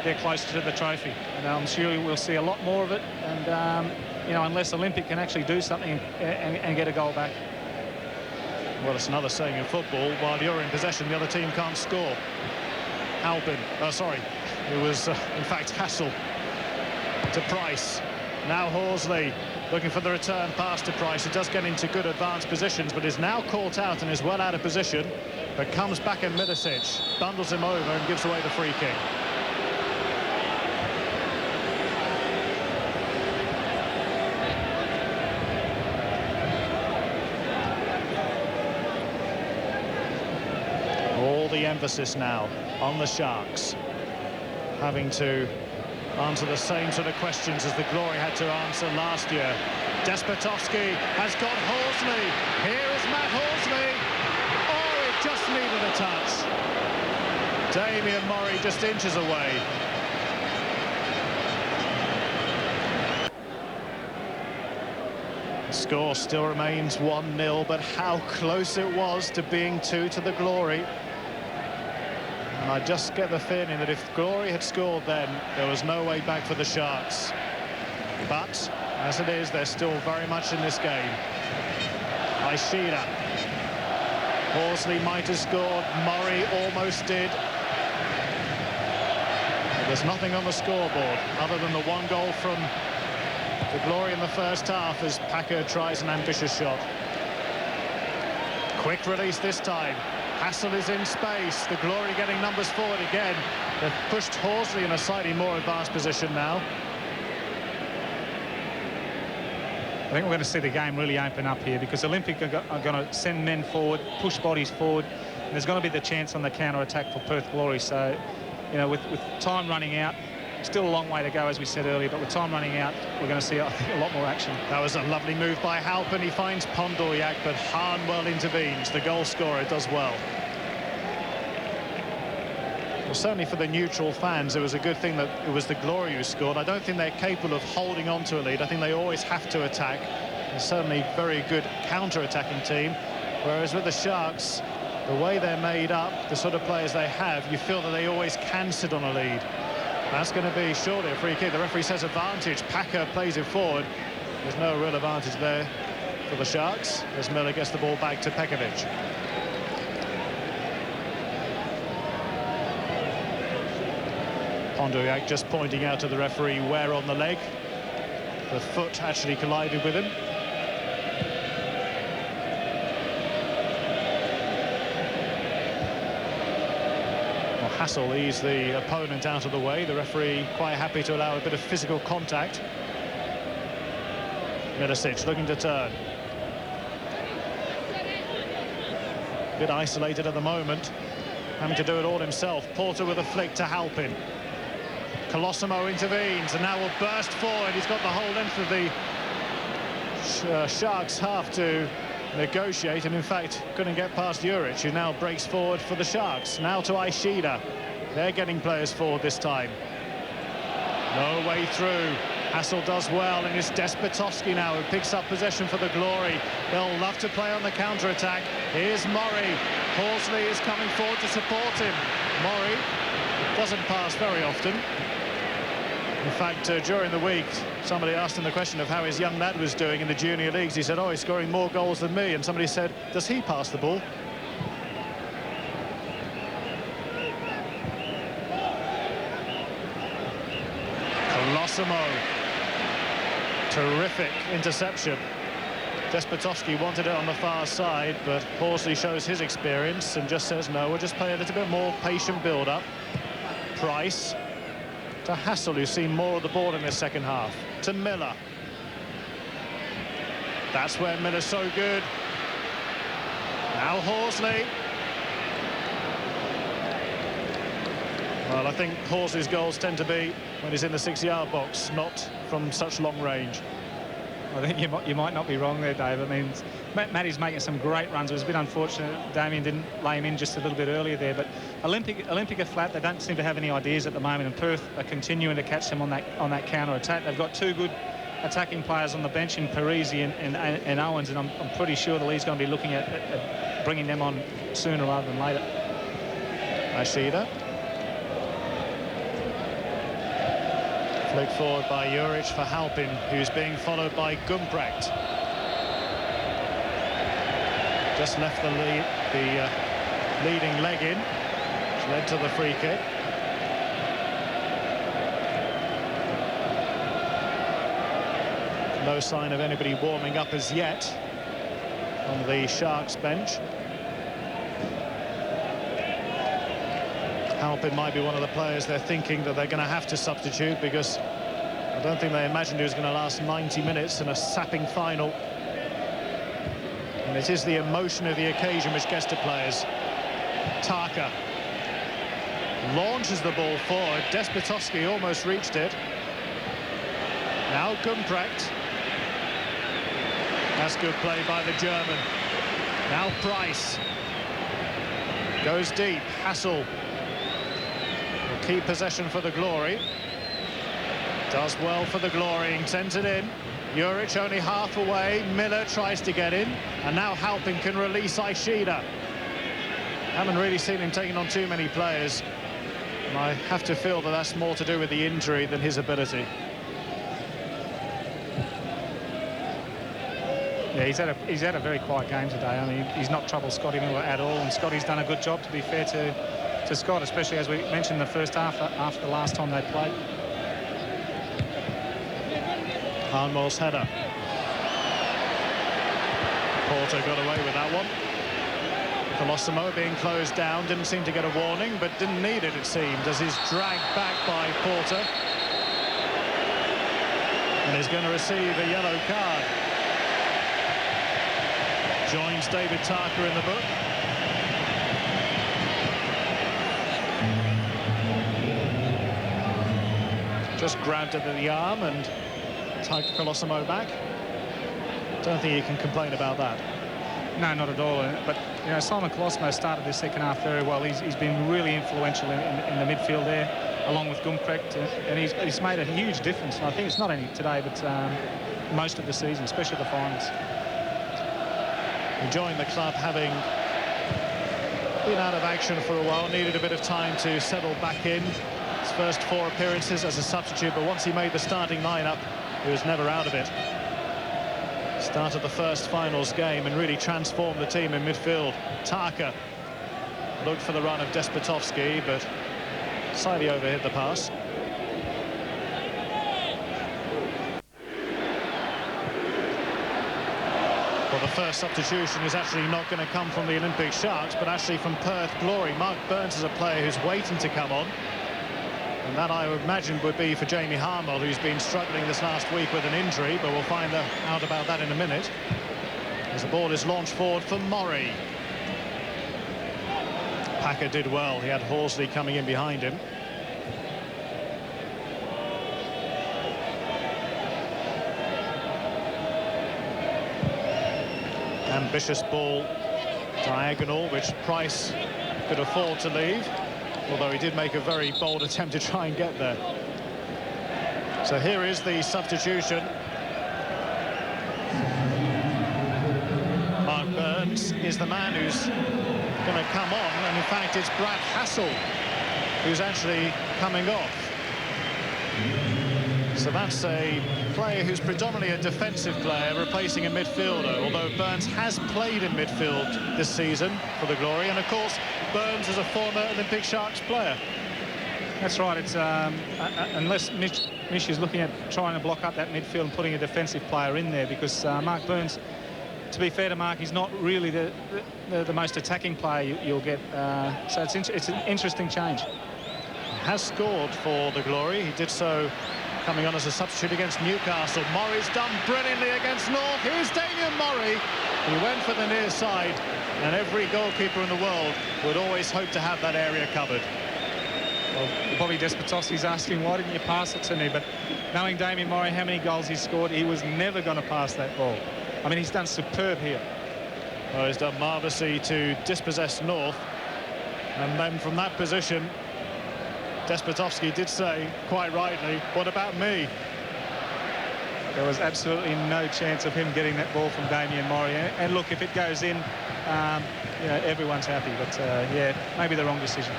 they're closer to the trophy, and I'm sure we'll see a lot more of it. And you know, unless Olympic can actually do something and get a goal back. Well, it's another saying in football: while you're in possession, the other team can't score. Halpin, sorry, it was in fact Hassel to Price. Now Horsley looking for the return pass to Price. He does get into good advanced positions, but is now caught out and is well out of position. But comes back in Milicic, bundles him over and gives away the free kick. All the emphasis now on the Sharks, having to answer the same sort of questions as the Glory had to answer last year. Despotowski has got Horsley. Here is Matt Horsley. Oh, it just needed a touch. Damien Murray just inches away. Score still remains 1-0, but how close it was to being 2 to the Glory. And I just get the feeling that if Glory had scored then, there was no way back for the Sharks. But, as it is, they're still very much in this game. Ishida. Horsley might have scored. Murray almost did. But there's nothing on the scoreboard other than the 1 goal from the Glory in the first half as Packer tries an ambitious shot. Quick release this time. Hassel is in space. The Glory getting numbers forward again. They've pushed Horsley in a slightly more advanced position now. I think we're going to see the game really open up here because Olympic are going to send men forward, push bodies forward, and there's going to be the chance on the counter-attack for Perth Glory. So, you know, with time running out, still a long way to go, as we said earlier, but with time running out, we're going to see, I think, a lot more action. That was a lovely move by Halpin. He finds Pondoryak, but Harnwell intervenes. The goal scorer does well. Well, certainly for the neutral fans, it was a good thing that it was the Glory who scored. I don't think they're capable of holding on to a lead. I think they always have to attack. They're certainly a very good counter-attacking team. Whereas with the Sharks, the way they're made up, the sort of players they have, you feel that they always can sit on a lead. That's going to be surely a free kick. The referee says advantage. Packer plays it forward. There's no real advantage there for the Sharks as Miller gets the ball back to Pekovic. Pondoryak just pointing out to the referee where on the leg the foot actually collided with him. Well, Hassel eased the opponent out of the way. The referee quite happy to allow a bit of physical contact. Milicic looking to turn. A bit isolated at the moment, having to do it all himself. Porter with a flick to Halpin. Colosimo intervenes and now will burst forward. He's got the whole length of the Sharks half to negotiate, and in fact couldn't get past Juric, who now breaks forward for the Sharks. Now to Ishida. They're getting players forward this time. No way through. Hassel does well, and it's Despotovsky now who picks up possession for the Glory. They'll love to play on the counter-attack. Here's Murray. Horsley is coming forward to support him. Murray doesn't pass very often. In fact, during the week, somebody asked him the question of how his young lad was doing in the junior leagues. He said, oh, he's scoring more goals than me. And somebody said, does he pass the ball? Colosimo. Terrific interception. Despotovsky wanted it on the far side, but Horsley shows his experience and just says, no, we'll just play a little bit more patient build-up. Price to Hassel, who's seen more of the ball in this second half. To Miller. That's where Miller's so good. Now Horsley. Well, I think Horsley's goals tend to be when he's in the 6-yard box, not from such long range. I think you might not be wrong there, Dave. I mean, Matty's making some great runs. It was a bit unfortunate Damien didn't lay him in just a little bit earlier there, but Olympic are flat. They don't seem to have any ideas at the moment, and Perth are continuing to catch them on that counter-attack. They've got 2 good attacking players on the bench in Parisi and Owens, and I'm pretty sure the league's going to be looking at bringing them on sooner rather than later. Ishida. Flick forward by Juric for Halpin, who's being followed by Gumprecht. Just left the leading leg in, which led to the free kick. No sign of anybody warming up as yet on the Sharks bench. Halpin might be one of the players they're thinking that they're going to have to substitute, because I don't think they imagined he was going to last 90 minutes in a sapping final. And it is the emotion of the occasion which gets to players. Taka launches the ball forward. Despotovsky almost reached it. Now Gumprecht. That's good play by the German. Now Price. Goes deep. Hassel. Keep possession for the Glory. Does well for the Glory. Sends it in. Juric only half away. Miller tries to get in, and now Halpin can release Ishida. Haven't really seen him taking on too many players, and I have to feel that that's more to do with the injury than his ability. Yeah, he's had a very quiet game today. I mean, he's not troubled Scotty Miller at all, and Scotty's done a good job, to be fair to Scott, especially as we mentioned in the first half after the last time they played. Harnmore's header. Porter got away with that one. Colosimo being closed down, didn't seem to get a warning, but didn't need it, it seemed, as he's dragged back by Porter. And is going to receive a yellow card. Joins David Tarker in the book. Just grabbed it at the arm and tugged Colosimo back. Don't think you can complain about that. No, not at all. But, you know, Simon Colosimo started the second half very well. He's been really influential in the midfield there, along with Gumprecht, and he's made a huge difference. And I think it's not only today, but most of the season, especially the finals. Enjoying the club, having been out of action for a while, needed a bit of time to settle back in. His first 4 appearances as a substitute, but once he made the starting lineup, he was never out of it. Started the first finals game and really transformed the team in midfield. Tarka looked for the run of Despotovsky, but slightly overhit the pass. Well, the first substitution is actually not going to come from the Olympic Sharks, but actually from Perth Glory. Mark Burns is a player who's waiting to come on. And that, I would imagine, would be for Jamie Harmel, who's been struggling this last week with an injury, but we'll find out about that in a minute. As the ball is launched forward for Murray. Packer did well. He had Horsley coming in behind him. Ambitious ball diagonal, which Price could afford to leave, although he did make a very bold attempt to try and get there. So here is the substitution. Mark Burns is the man who's going to come on, and in fact it's Brad Hassel who's actually coming off. So that's a player who's predominantly a defensive player replacing a midfielder, although Burns has played in midfield this season for the Glory, and of course Burns is a former Olympic Sharks player. That's right. It's unless Mish is looking at trying to block up that midfield and putting a defensive player in there, because Mark Burns, to be fair to Mark, he's not really the most attacking player you'll get. So it's an interesting change. Has scored for the Glory. He did so coming on as a substitute against Newcastle. Murray's done brilliantly against North. Here's Damien Murray. He went for the near side, and every goalkeeper in the world would always hope to have that area covered. Well, Bobby Despotovsky's asking, why didn't you pass it to me? But knowing Damien Murray, how many goals he scored, he was never going to pass that ball. I mean, he's done superb here. Well, he's done marvellously to dispossess North, and then from that position, Despotovsky did say, quite rightly, what about me? There was absolutely no chance of him getting that ball from Damien Murray. And look, if it goes in, you know, everyone's happy. But, yeah, maybe the wrong decision.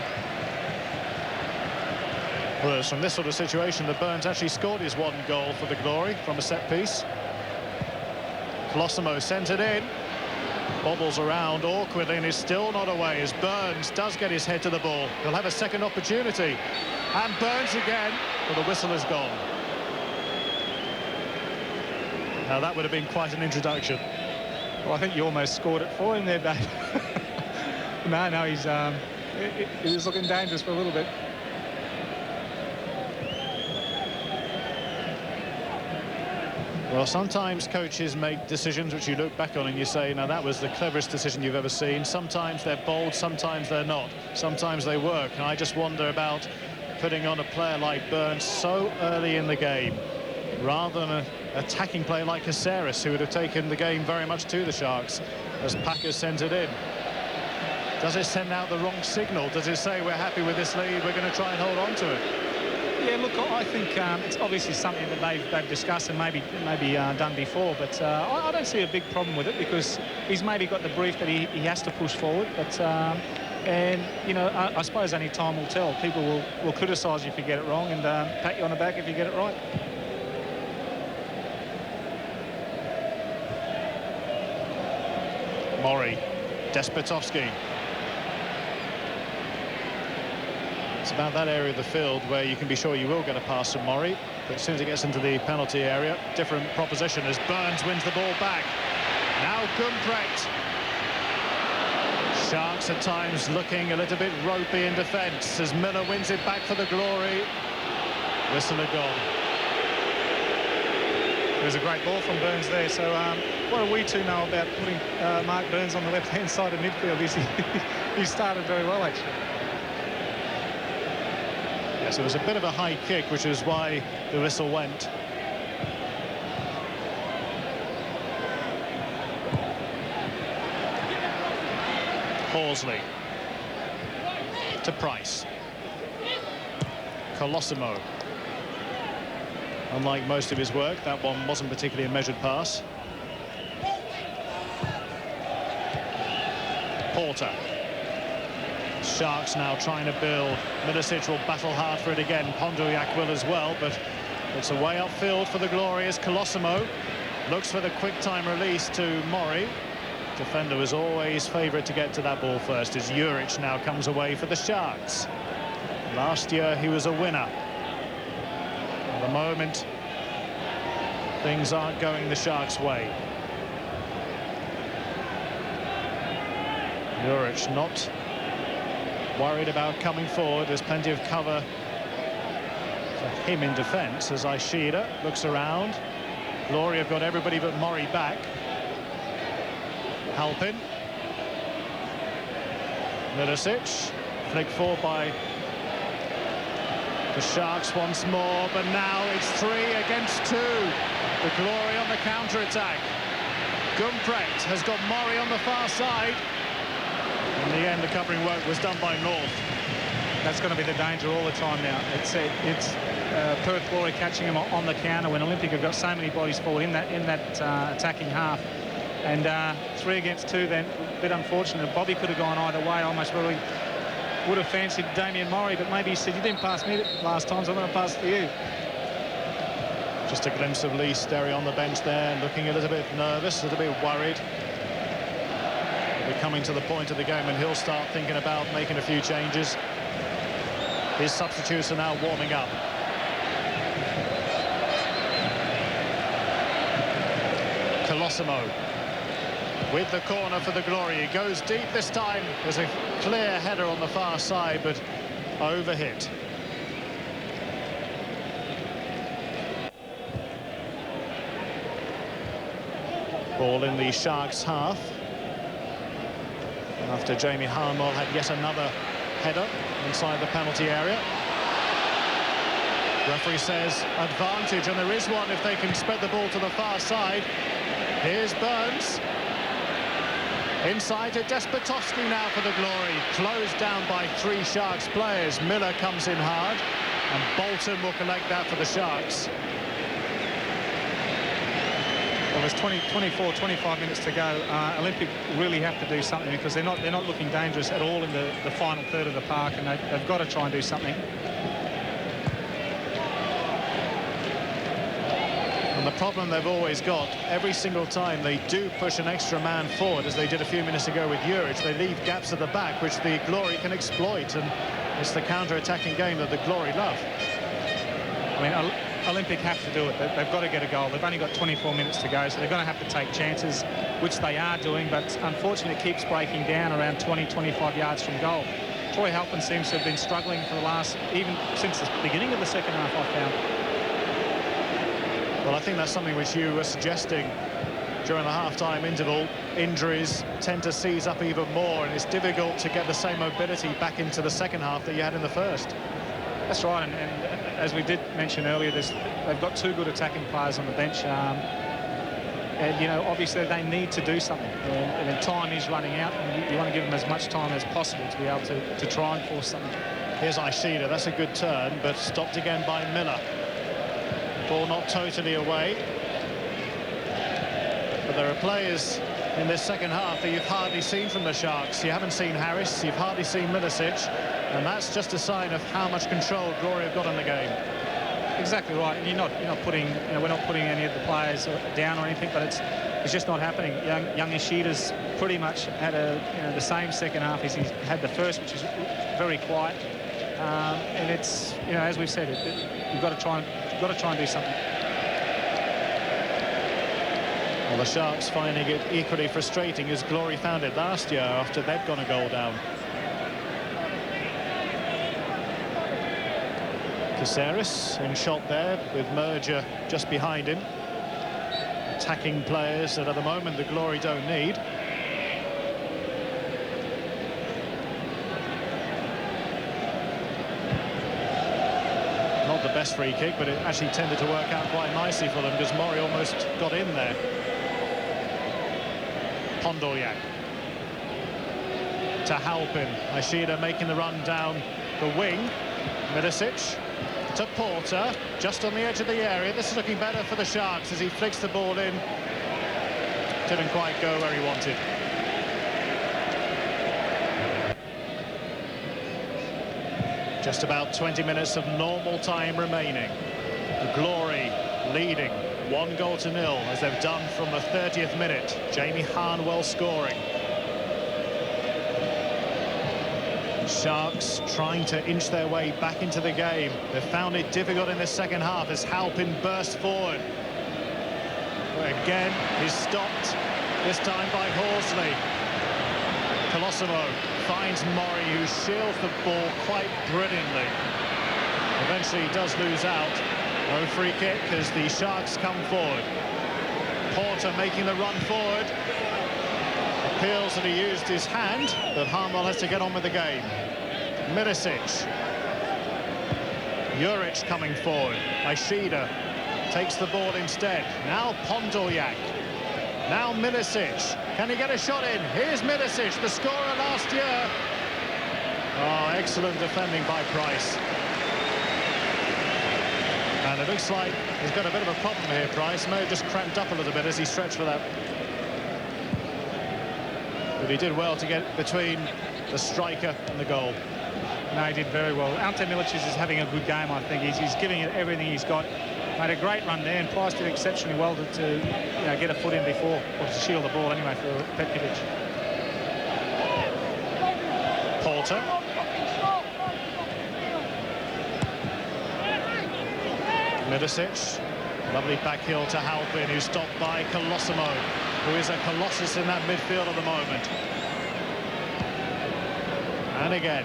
Well, it's from this sort of situation that Burns actually scored his 1 goal for the Glory from a set piece. Colosimo sent it in. Bobbles around awkwardly and is still not away as Burns does get his head to the ball. He'll have a second opportunity. And Burns again, but the whistle is gone. Now that would have been quite an introduction. Well, I think you almost scored it for him there, Dave. No, he was looking dangerous for a little bit. Well, sometimes coaches make decisions which you look back on and you say, now that was the cleverest decision you've ever seen. Sometimes they're bold, sometimes they're not. Sometimes they work. And I just wonder about putting on a player like Burns so early in the game, rather than an attacking player like Caceres, who would have taken the game very much to the Sharks, as Packer sent it in. Does it send out the wrong signal? Does it say we're happy with this lead, we're going to try and hold on to it? Yeah, look, I think it's obviously something that they've discussed and maybe done before, but I don't see a big problem with it because he's maybe got the brief that he has to push forward. But and you know, I suppose only time will tell. People will criticise you if you get it wrong and pat you on the back if you get it right. Murray, Despotovsky. It's about that area of the field where you can be sure you will get a pass from Murray, but as soon as it gets into the penalty area, different proposition as Burns wins the ball back. Now Gumprecht. Sharks at times looking a little bit ropey in defence as Miller wins it back for the Glory. Whistle of gone. It was a great ball from Burns there. So what do we two know about putting Mark Burns on the left-hand side of midfield? He started very well, actually. Yes, it was a bit of a high kick, which is why the whistle went. Horsley to Price. Colosimo. Unlike most of his work, that one wasn't particularly a measured pass. Porter. Sharks now trying to build. Milicic will battle hard for it again. Pondoyak will as well, but it's a way upfield for the Glory as Colosimo looks for the quick-time release to Murray. Defender was always favourite to get to that ball first as Juric now comes away for the Sharks. Last year he was a winner. At the moment, things aren't going the Sharks' way. Juric not worried about coming forward. There's plenty of cover for him in defence as Ishida looks around. Glory have got everybody but Murray back. Halpin. Milicic. Flick forward by the Sharks once more, but now it's 3 against 2. The Glory on the counter-attack. Gumprecht has got Murray on the far side. In the end, the covering work was done by North. That's going to be the danger all the time now. It's Perth Glory catching him on the counter when Olympic have got so many bodies forward in that attacking half. And 3 against 2 then, a bit unfortunate. Bobby could have gone either way. I almost really would have fancied Damien Murray, but maybe he said, you didn't pass me last time, so I'm going to pass it to you. Just a glimpse of Lee Sterry on the bench there, looking a little bit nervous, a little bit worried. We're coming to the point of the game when he'll start thinking about making a few changes. His substitutes are now warming up. Colosimo with the corner for the Glory. It goes deep this time. There's a clear header on the far side, but overhit. Ball in the Sharks' half. After Jamie Harmel had yet another header inside the penalty area. Referee says advantage, and there is one if they can spread the ball to the far side. Here's Burns. Inside to Despotovsky now for the Glory. Closed down by 3 Sharks players. Miller comes in hard, and Bolton will collect that for the Sharks. Well, there's 24, 25 minutes to go. Olympic really have to do something because they're not looking dangerous at all in the final third of the park, and they've got to try and do something. And the problem they've always got, every single time they do push an extra man forward, as they did a few minutes ago with Juric, they leave gaps at the back, which the Glory can exploit, and it's the counter-attacking game that the Glory love. I mean, Olympic have to do it. They've got to get a goal. They've only got 24 minutes to go, so they're going to have to take chances, which they are doing, but unfortunately it keeps breaking down around 20, 25 yards from goal. Troy Halpin seems to have been struggling for the last, even since the beginning of the second half, I found. Well, I think that's something which you were suggesting during the half-time interval. Injuries tend to seize up even more, and it's difficult to get the same mobility back into the second half that you had in the first. That's right, and as we did mention earlier, they've got 2 good attacking players on the bench, and you know, obviously they need to do something, and time is running out, and you want to give them as much time as possible to be able to try and force something. Here's Ishida, that's a good turn, but stopped again by Miller. Ball not totally away. But there are players in this second half that you've hardly seen from the Sharks. You haven't seen Harris, you've hardly seen Milicic, and that's just a sign of how much control Glory have got on the game. Exactly right. And you're not putting, we're not putting any of the players down or anything, but it's just not happening. Young Ishida's pretty much had the same second half as he's had the first, which is very quiet. And it's, as we've said, you've got to try and do something. Well, the Sharks finding it equally frustrating as Glory found it last year after they'd gone a goal down. Caceres in shot there with Merger just behind him. Attacking players that at the moment the Glory don't need. Not the best free kick, but it actually tended to work out quite nicely for them because Murray almost got in there. Pondoryak to Halpin. Ishida making the run down the wing. Milicic to Porter, just on the edge of the area. This is looking better for the Sharks as he flicks the ball in. Didn't quite go where he wanted. Just about 20 minutes of normal time remaining. The Glory leading 1-0 as they've done from the 30th minute. Jamie Harnwell scoring. Sharks trying to inch their way back into the game. They've found it difficult in the second half as Halpin bursts forward. Again, he's stopped, this time by Horsley. Colosimo finds Murray, who shields the ball quite brilliantly. Eventually he does lose out. No free kick as the Sharks come forward. Porter making the run forward. Appeals that he used his hand, but Harnwell has to get on with the game. Milicic. Juric coming forward. Ishida takes the ball instead. Now Pondoryak. Now Milicic. Can he get a shot in? Here's Milicic, the scorer last year. Oh, excellent defending by Price. And it looks like he's got a bit of a problem here, Price. May have just cramped up a little bit as he stretched for that. But he did well to get between the striker and the goal. No, he did very well. Ante Milicic is having a good game, I think. He's giving it everything he's got. Made a great run there, and Price did exceptionally well to get a foot in before, or to shield the ball anyway for Petkovic. Porter. Milicic. Lovely back heel to Halpin, who's stopped by Colosimo, who is a colossus in that midfield at the moment. And again.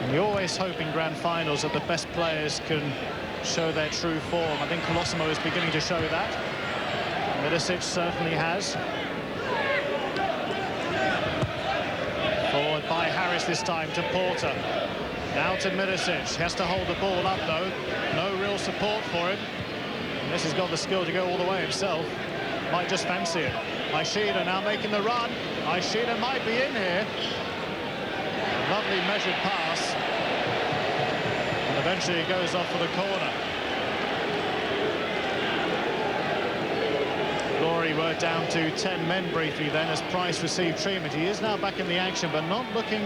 And you always hope in grand finals that the best players can show their true form. I think Colosimo is beginning to show that. Milicic certainly has. Forward by Harris this time to Porter. Now to Milicic. He has to hold the ball up, though. No real support for him. And this has got the skill to go all the way himself. Might just fancy it. Ishida now making the run. Ishida might be in here. A lovely measured pass. And eventually it goes off for the corner. Glory were down to 10 men briefly then as Price received treatment. He is now back in the action, but not looking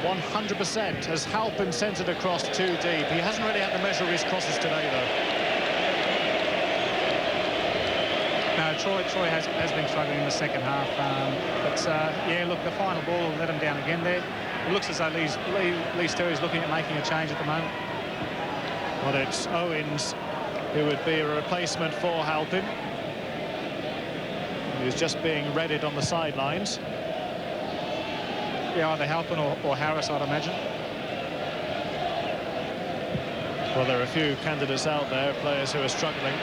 100% as Halpin sends it across too deep. He hasn't really had the measure of his crosses today, though. No, Troy has been struggling in the second half. Yeah, look, the final ball let him down again there. It looks as though Lee Sterry's looking at making a change at the moment. Well, it's Owens who would be a replacement for Halpin. He's just being readied on the sidelines. Yeah, either Halpin or Harris, I'd imagine. Well, there are a few candidates out there, players who are struggling.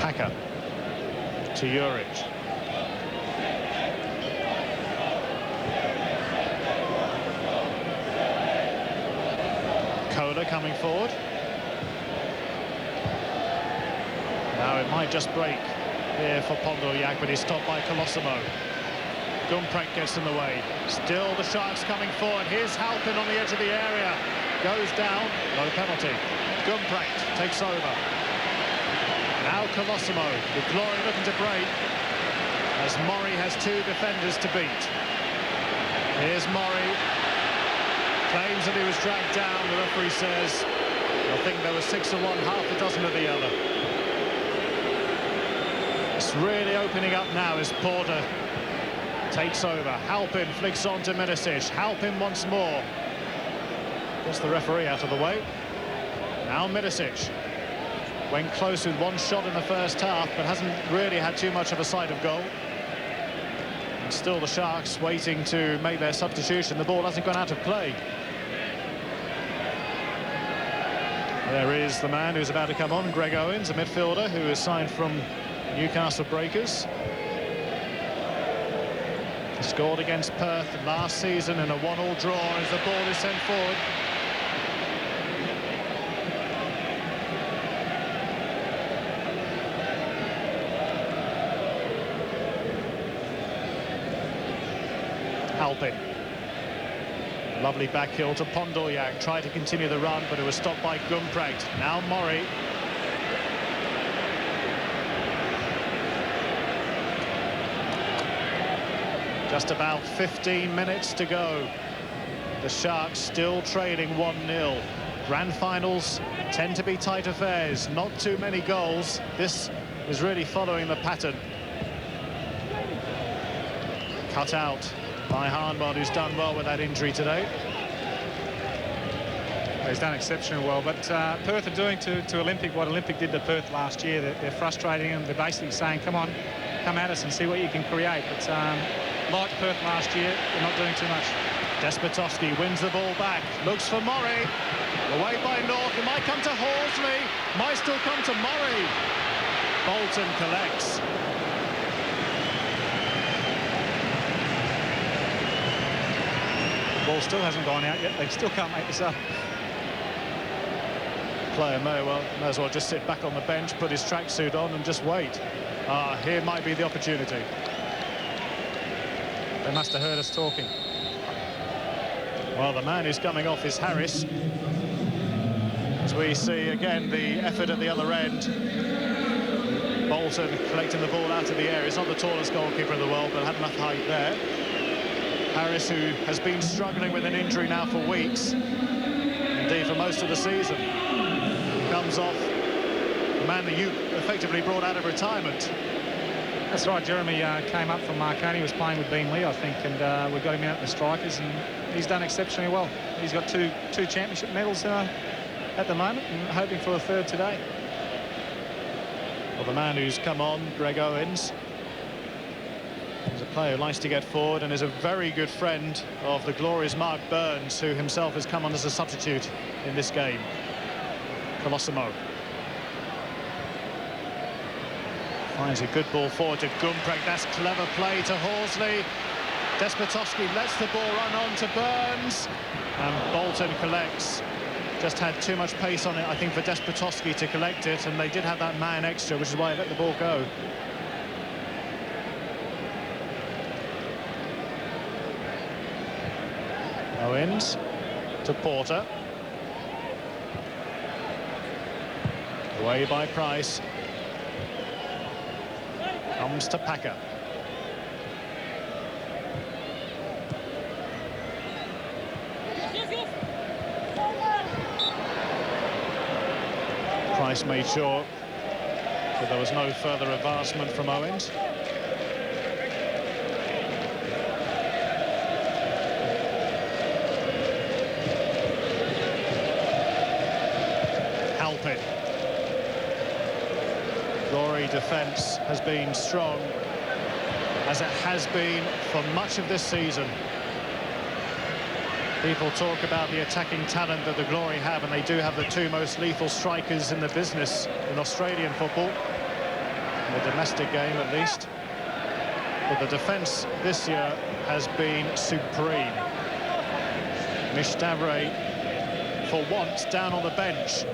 Packer to Juric. midfielder coming forward. Now it might just break here for Pondoyak, but he's stopped by Colosimo. Gumprecht gets in the way. Still the Sharks coming forward. Here's Halpin on the edge of the area. Goes down. No penalty. Gumprecht takes over. Now Colosimo. The Glory looking to break, as Murray has two defenders to beat. Here's Murray. Claims that he was dragged down. The referee says, I think there was 6 of one, half a dozen of the other. It's really opening up now as Porter takes over. Halpin flicks on to Milicic. Halpin once more. Gets the referee out of the way. Now Milicic. Went close with one shot in the first half, but hasn't really had too much of a sight of goal. And still the Sharks waiting to make their substitution. The ball hasn't gone out of play. There is the man who's about to come on, Greg Owens, a midfielder who is signed from Newcastle Breakers. He scored against Perth last season in a 1-1 draw as the ball is sent forward. Halpin. Lovely back heel to Pondoyak. Tried to continue the run, but it was stopped by Gumprecht. Now Murray. Just about 15 minutes to go. The Sharks still trailing 1-0. Grand finals tend to be tight affairs. Not too many goals. This is really following the pattern. Cut out by Harnwell, who's done well with that injury today. He's done exceptionally well, but Perth are doing to Olympic what Olympic did to Perth last year. They're frustrating him. They're basically saying, come on, come at us and see what you can create. But like Perth last year, they're not doing too much. Despotowski wins the ball back, looks for Murray. Away by North, it might come to Horsley, might still come to Murray. Bolton collects. Ball still hasn't gone out yet. They still can't make this up. Player may as well just sit back on the bench, put his tracksuit on and just wait. Here might be the opportunity. They must have heard us talking. Well, the man who's coming off is Harris. As we see again the effort at the other end. Bolton collecting the ball out of the air. He's not the tallest goalkeeper in the world, but had enough height there. Harris, who has been struggling with an injury now for weeks, indeed for most of the season, comes off the man that you effectively brought out of retirement. That's right, Jeremy came up from Marconi, was playing with Beanley, I think, and we got him out at the strikers, and he's done exceptionally well. He's got two championship medals at the moment, and hoping for a third today. Well, the man who's come on, Greg Owens, is a player who likes to get forward and is a very good friend of the glorious Mark Burns, who himself has come on as a substitute in this game. Colosimo finds a good ball forward to Gumprecht. That's clever play to Horsley. Despotowski lets the ball run on to Burns, and Bolton collects. Just had too much pace on it, I think, for Despotowski to collect it, and they did have that man extra, which is why they let the ball go. Owens to Porter. Away by Price. Comes to Packer. Price made sure that there was no further advancement from Owens. Halpin. Glory defence has been strong, as it has been for much of this season. People talk about the attacking talent that the Glory have, and they do have the two most lethal strikers in the business in Australian football, in the domestic game at least. But the defence this year has been supreme. Mish Davray for once, down on the bench.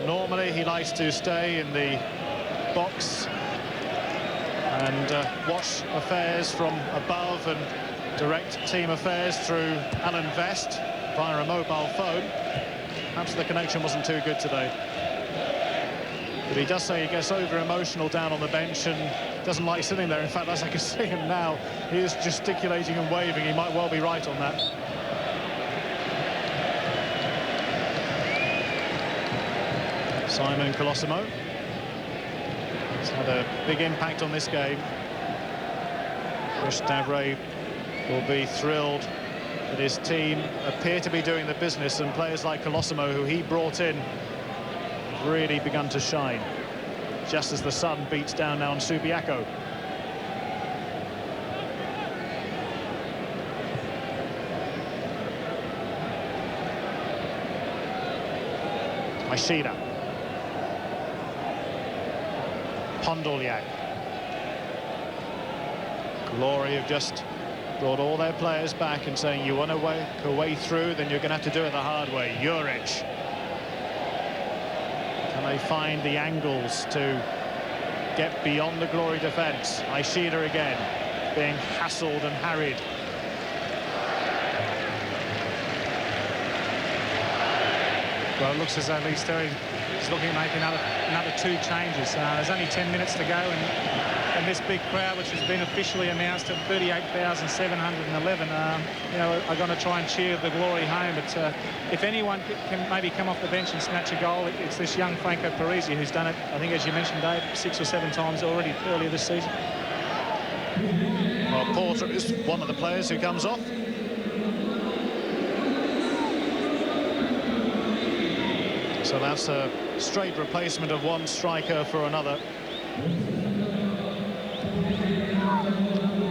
Normally, he likes to stay in the box and watch affairs from above and direct team affairs through Alan Vest via a mobile phone. Perhaps the connection wasn't too good today. But he does say he gets over-emotional down on the bench and doesn't like sitting there. In fact, as I can see him now, he is gesticulating and waving. He might well be right on that. Simon Colosimo has had a big impact on this game. Chris Davray will be thrilled that his team appear to be doing the business, and players like Colosimo, who he brought in, have really begun to shine, just as the sun beats down now on Subiaco. Ishida. Podolyak. Glory have just brought all their players back and saying, you want to work a way through, then you're going to have to do it the hard way. Juric. Can they find the angles to get beyond the Glory defence? Ishida again, being hassled and harried. Well, it looks as though Lee Sterry is looking at making another 2 changes. There's only 10 minutes to go, and this big crowd, which has been officially announced at 38,711, you know, are going to try and cheer the Glory home. But if anyone can maybe come off the bench and snatch a goal, it's this young Franco Parisi, who's done it, I think, as you mentioned, Dave, 6 or 7 times already earlier this season. Well, Porter is one of the players who comes off. So that's a straight replacement of one striker for another.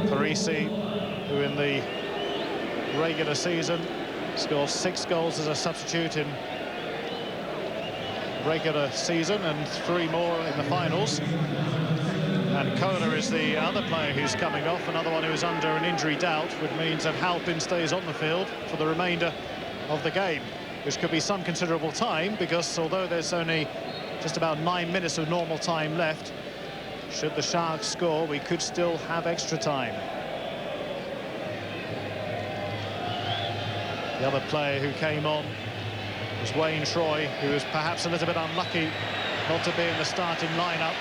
Parisi, who in the regular season scored 6 goals as a substitute in regular season and 3 more in the finals. And Kohler is the other player who's coming off, another one who is under an injury doubt, which means that Halpin stays on the field for the remainder of the game, which could be some considerable time, because although there's only just about 9 minutes of normal time left, should the Sharks score, we could still have extra time. The other player who came on was Wayne Troy, who was perhaps a little bit unlucky not to be in the starting lineup.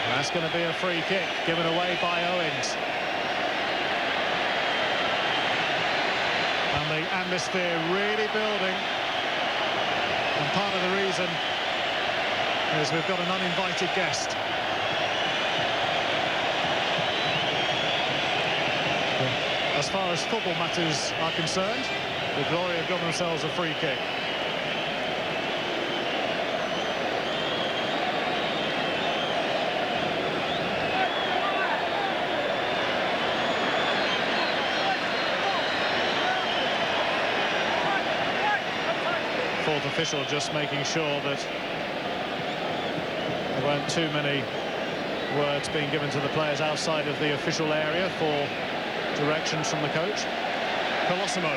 That's going to be a free kick given away by Owens. And the atmosphere really building. And part of the reason is we've got an uninvited guest. As far as football matters are concerned, the Glory have got themselves a free kick. Fourth official just making sure that there weren't too many words being given to the players outside of the official area for directions from the coach. Colosimo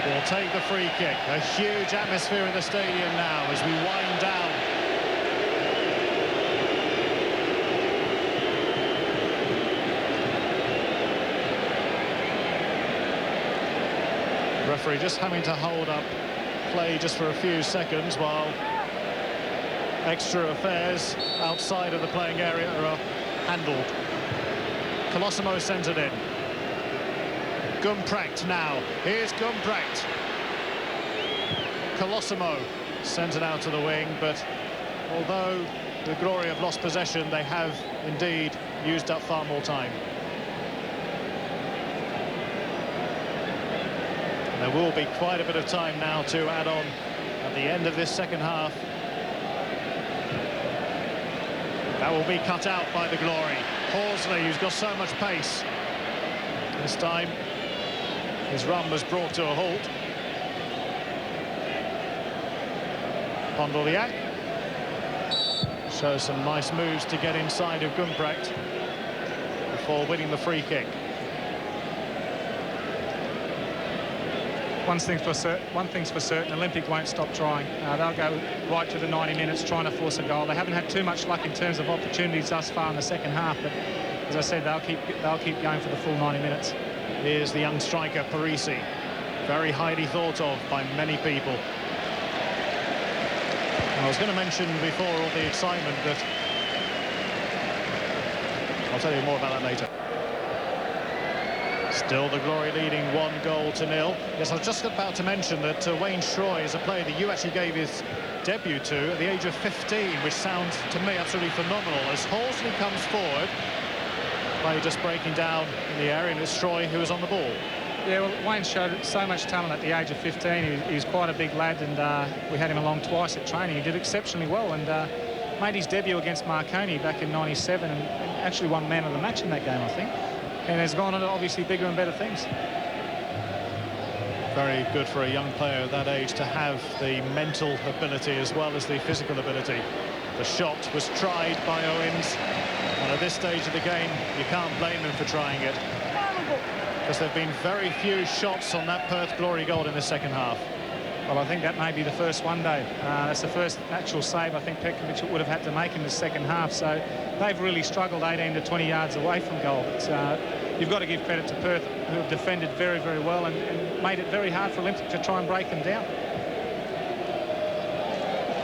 will take the free kick. A huge atmosphere in the stadium now as we wind down. The referee just having to hold up play just for a few seconds while extra affairs outside of the playing area are handled. Colosimo sent it in. Gumprecht now. Here's Gumprecht. Colosimo sent it out to the wing, but although the Glory have lost possession, they have indeed used up far more time. There will be quite a bit of time now to add on at the end of this second half. That will be cut out by the Glory. Horsley, who's got so much pace. This time, his run was brought to a halt. Podolyak shows some nice moves to get inside of Gumprecht before winning the free kick. one thing's for certain, Olympic won't stop trying. They'll go right to the 90 minutes trying to force a goal. They haven't had too much luck in terms of opportunities thus far in the second half, but as I said, they'll keep going for the full 90 minutes. Here's the young striker, Parisi. Very highly thought of by many people. I was going to mention before all the excitement that... I'll tell you more about that later. Still the Glory leading 1-0. Yes, I was just about to mention that Wayne Shroy is a player that you actually gave his debut to at the age of 15, which sounds to me absolutely phenomenal. As Horsley comes forward, play just breaking down in the area, and it's Shroy who is on the ball. Yeah, well, Wayne showed so much talent at the age of 15. He was quite a big lad, and we had him along twice at training. He did exceptionally well, and made his debut against Marconi back in '97, and actually won man of the match in that game, I think. And has gone on to obviously bigger and better things. Very good for a young player at that age to have the mental ability as well as the physical ability. The shot was tried by Owens, and at this stage of the game you can't blame him for trying it, because there have been very few shots on that Perth Glory goal in the second half. Well, I think that may be the first one, Dave. That's the first actual save I think Petkovic would have had to make in the second half, so they've really struggled 18 to 20 yards away from goal. But you've got to give credit to Perth, who have defended very, very well and made it very hard for Olympic to try and break them down.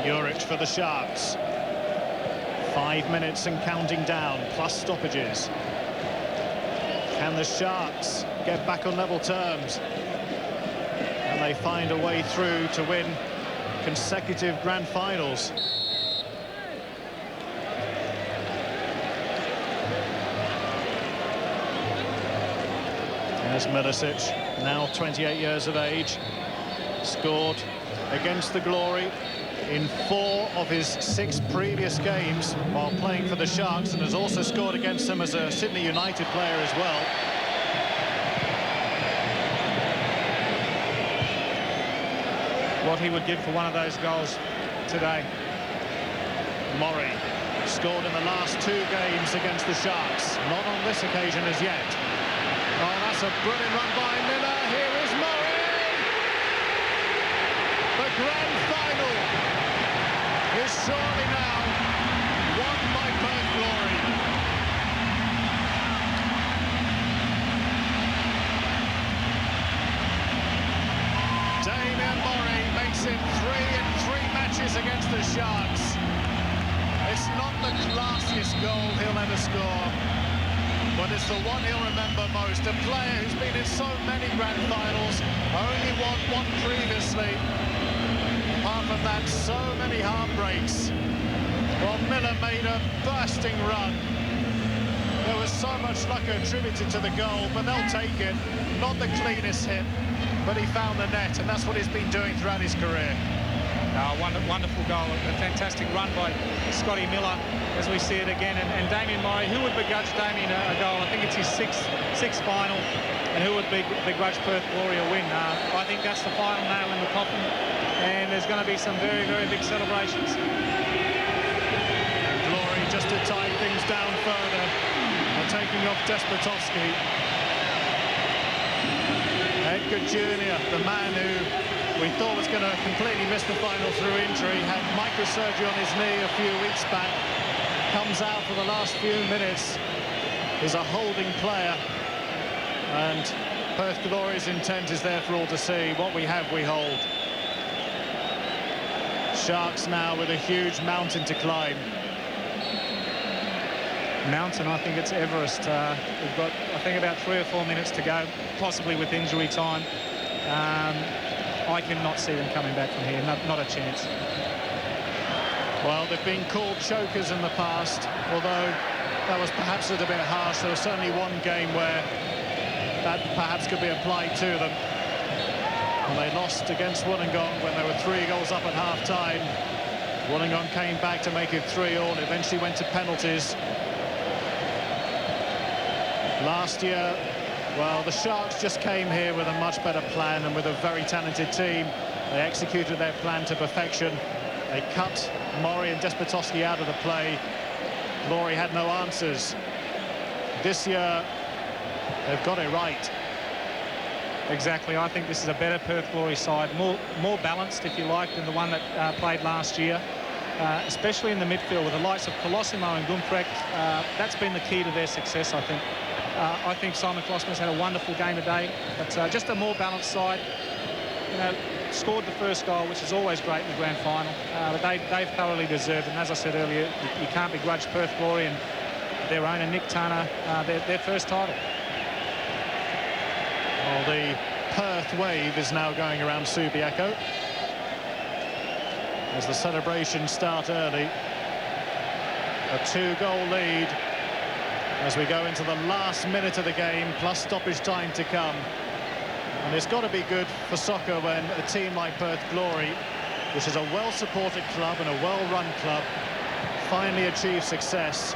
Juric for the Sharks. 5 minutes and counting down, plus stoppages. Can the Sharks get back on level terms? And they find a way through to win consecutive grand finals. There's Milicic, now 28 years of age, scored against the Glory in 4 of his 6 previous games while playing for the Sharks, and has also scored against them as a Sydney United player as well. What he would give for one of those goals today. Murray scored in the last 2 games against the Sharks, not on this occasion as yet. Oh, that's a brilliant run by Miller. Here is Murray. The grand final is surely now won by Perth Glory. Damien Murray makes it 3 in 3 matches against the Sharks. It's not the classiest goal he'll ever score, but it's the one he'll remember most. A player who's been in so many grand finals, only won one previously. Apart from that, so many heartbreaks. Well, Miller made a bursting run. There was so much luck attributed to the goal, but they'll take it. Not the cleanest hit, but he found the net, and that's what he's been doing throughout his career. Wonderful goal, a fantastic run by Scotty Miller, as we see it again. And Damien Murray, who would begrudge Damien a goal? I think it's his sixth final, and who would begrudge Perth Glory a win? I think that's the final nail in the coffin, and there's going to be some very, very big celebrations. Glory, just to tie things down further, are taking off Despotovsky. Edgar Jr., the man who we thought was going to completely miss the final through injury, had microsurgery on his knee a few weeks back, comes out for the last few minutes, is a holding player, and Perth Glory's intent is there for all to see. What we have, we hold. Sharks now with a huge mountain to climb. Mountain, I think it's Everest. We've got, I think, about 3 or 4 minutes to go, possibly with injury time. I cannot see them coming back from here, not a chance. Well, they've been called chokers in the past, although that was perhaps a little bit harsh. There was certainly one game where that perhaps could be applied to them. And they lost against Wollongong when they were 3 goals up at half-time. Wollongong came back to make it 3-all, eventually went to penalties. Last year, well, the Sharks just came here with a much better plan and with a very talented team. They executed their plan to perfection. They cut Murray and Despotovsky out of the play. Glory had no answers. This year, they've got it right. Exactly. I think this is a better Perth Glory side, more balanced, if you like, than the one that played last year, especially in the midfield with the likes of Colosimo and Gumprecht. That's been the key to their success, I think. I think Simon Colosimo's had a wonderful game today, but just a more balanced side. You know, scored the first goal, which is always great in the grand final, but they've thoroughly deserved it. And as I said earlier, you can't begrudge Perth Glory and their owner Nick Turner their first title. Well, the Perth wave is now going around Subiaco as the celebrations start early. A 2-goal lead as we go into the last minute of the game, plus stoppage time to come. And it's got to be good for soccer when a team like Perth Glory, which is a well-supported club and a well-run club, finally achieves success.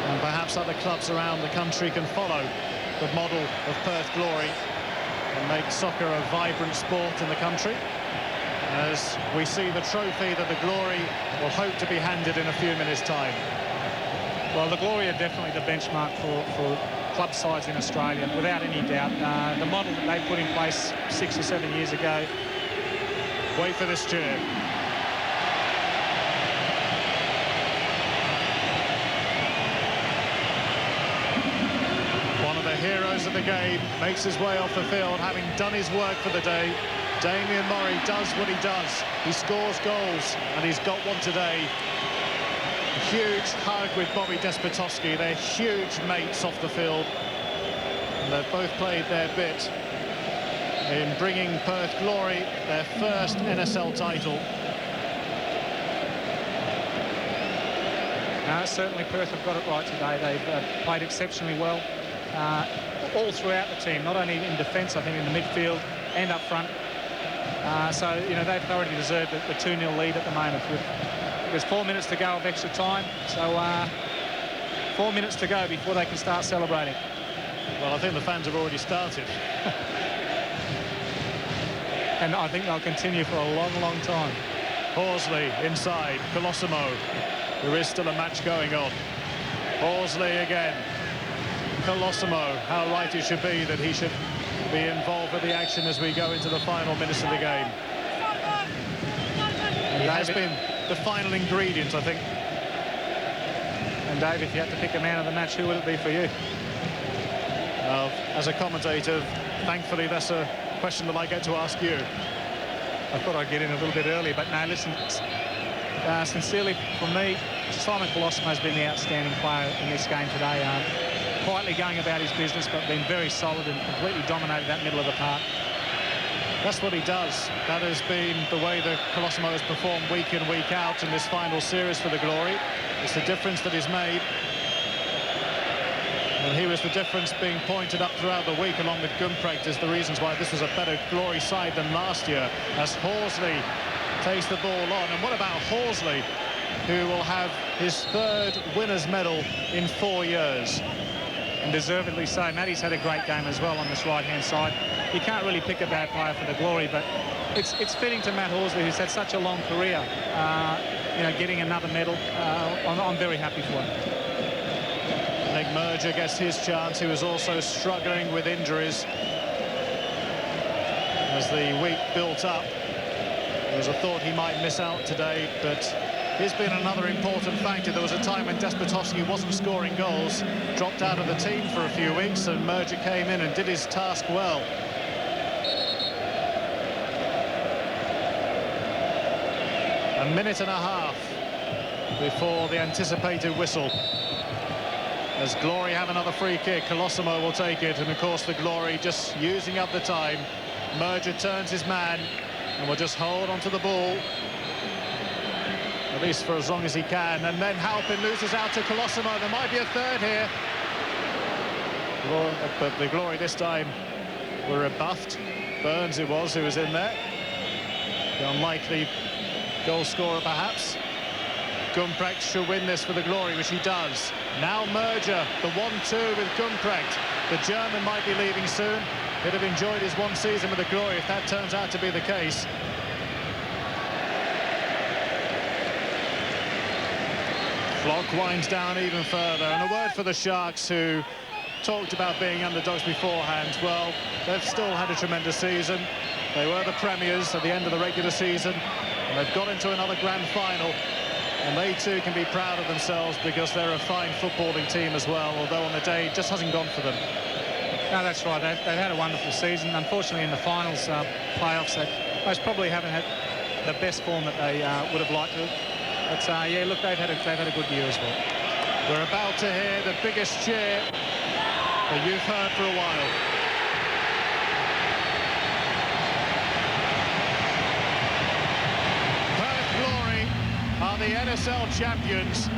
And perhaps other clubs around the country can follow the model of Perth Glory and make soccer a vibrant sport in the country, as we see the trophy that the Glory will hope to be handed in a few minutes' time. Well, the Glory are definitely the benchmark for club sides in Australia, without any doubt. The model that they put in place 6 or 7 years ago. Wait for this cheer. One of the heroes of the game makes his way off the field, having done his work for the day. Damien Murray does what he does. He scores goals, and he's got one today. A huge hug with Bobby Despotowski. They're huge mates off the field. And they've both played their bit in bringing Perth Glory their first NSL title. Certainly Perth have got it right today. They've played exceptionally well all throughout the team, not only in defence, I think in the midfield and up front. So, you know, they've already deserved the 2-0 lead at the moment. There's 4 minutes to go of extra time, so 4 minutes to go before they can start celebrating. Well, I think the fans have already started. And I think they'll continue for a long, long time. Horsley inside, Colosimo. There is still a match going on. Horsley again. Colosimo, how right it should be that he should be involved with the action as we go into the final minutes of the game. He has been the final ingredient, I think. And Dave, if you had to pick a man of the match, who would it be for you? As a commentator, thankfully that's a question that I get to ask you. I thought I'd get in a little bit earlier, but no, listen, sincerely for me, Simon Colosimo has been the outstanding player in this game today. Quietly going about his business, but been very solid and completely dominated that middle of the park. That's what he does. That has been the way that Colosimo has performed week in, week out in this final series for the Glory. It's the difference that he's made. And he was the difference being pointed up throughout the week, along with Gumprecht, as the reasons why this was a better Glory side than last year, as Horsley takes the ball on. And what about Horsley, who will have his 3rd winner's medal in 4 years? And deservedly so. Matty's had a great game as well on this right-hand side. You can't really pick a bad player for the Glory, but it's fitting to Matt Horsley, who's had such a long career, you know, getting another medal. I'm very happy for him. Nick Merger gets his chance. He was also struggling with injuries as the week built up. There was a thought he might miss out today, but he's been another important factor. There was a time when Despotowski wasn't scoring goals, dropped out of the team for a few weeks, and Merger came in and did his task well. A minute and a half before the anticipated whistle. As Glory have another free kick, Colosimo will take it, and of course the Glory just using up the time. Merger turns his man and will just hold onto the ball, at least for as long as he can, and then Halpin loses out to Colosimo. There might be a third here, but the Glory this time were rebuffed. Burns it was who was in there, the unlikely goal scorer perhaps. Gumprecht should win this for the Glory, which he does. Now Merger, the 1-2 with Gumprecht. The German might be leaving soon. He'd have enjoyed his one season with the Glory if that turns out to be the case. Clock winds down even further, and a word for the Sharks, who talked about being underdogs beforehand. Well, they've still had a tremendous season. They were the premiers at the end of the regular season, and they've got into another grand final. And they too can be proud of themselves because they're a fine footballing team as well, although on the day it just hasn't gone for them. No, that's right. They've had a wonderful season. Unfortunately, in the finals playoffs, they most probably haven't had the best form that they would have liked to. But yeah, look, they've had a good year as well. We're about to hear the biggest cheer that you've heard for a while. Perth Glory are the NSL champions.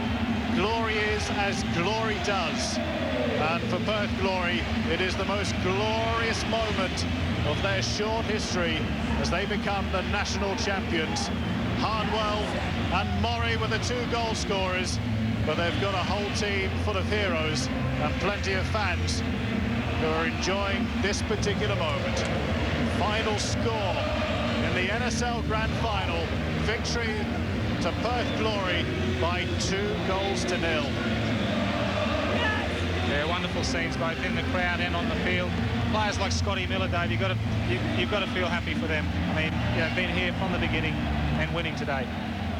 Glory is as glory does. And for Perth Glory, it is the most glorious moment of their short history as they become the national champions. Hardwell and Murray were the 2 goal scorers, but they've got a whole team full of heroes and plenty of fans who are enjoying this particular moment. Final score in the NSL Grand Final, victory to Perth Glory by 2-0. Yeah, wonderful scenes both in the crowd and on the field. Players like Scotty Miller, Dave, you've got to feel happy for them. I mean, been here from the beginning and winning today.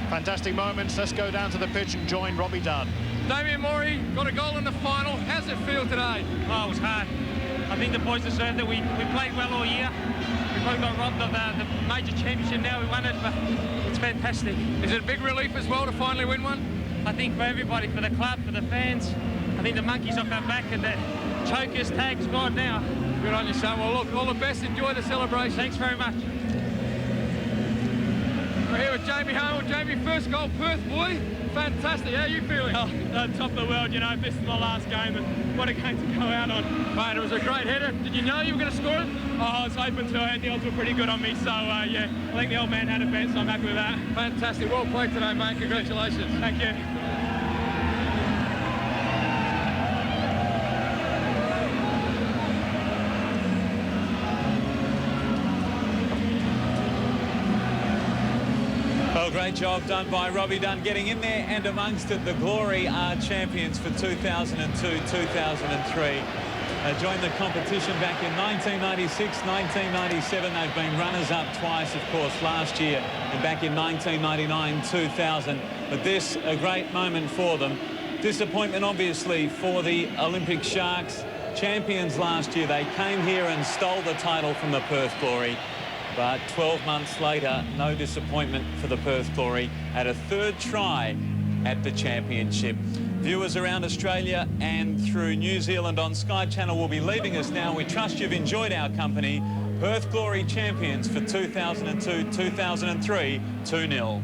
Fantastic moments. Let's go down to the pitch and join Robbie Dunn. Damien Murray got a goal in the final. How's it feel today? Oh, it was hard. I think the boys deserved it. We played well all year. We probably got robbed of the major championship now. We won it, but it's fantastic. Is it a big relief as well to finally win one? I think for everybody, for the club, for the fans, I think the monkeys off our back and the chokers, tags gone now. Good on you, son. Well, look, all the best. Enjoy the celebration. Thanks very much. We're here with Jamie Hamill. Jamie, first goal, Perth boy. Fantastic. How are you feeling? Oh, top of the world, you know. This is my last game, and what a game to go out on. Mate, it was a great header. Did you know you were going to score it? Oh, I was hoping to. The odds were pretty good on me, so yeah, I think the old man had a bet, so I'm happy with that. Fantastic. Well played today, mate. Congratulations. Thank you. Well, great job done by Robbie Dunn getting in there, and amongst it, the Glory are champions for 2002-2003. Joined the competition back in 1996, 1997. They've been runners-up twice, of course, last year and back in 1999-2000. But this, a great moment for them. Disappointment, obviously, for the Olympic Sharks. Champions last year, they came here and stole the title from the Perth Glory. But 12 months later, no disappointment for the Perth Glory at a 3rd try at the championship. Viewers around Australia and through New Zealand on Sky Channel will be leaving us now. We trust you've enjoyed our company. Perth Glory champions for 2002-2003, 2-0.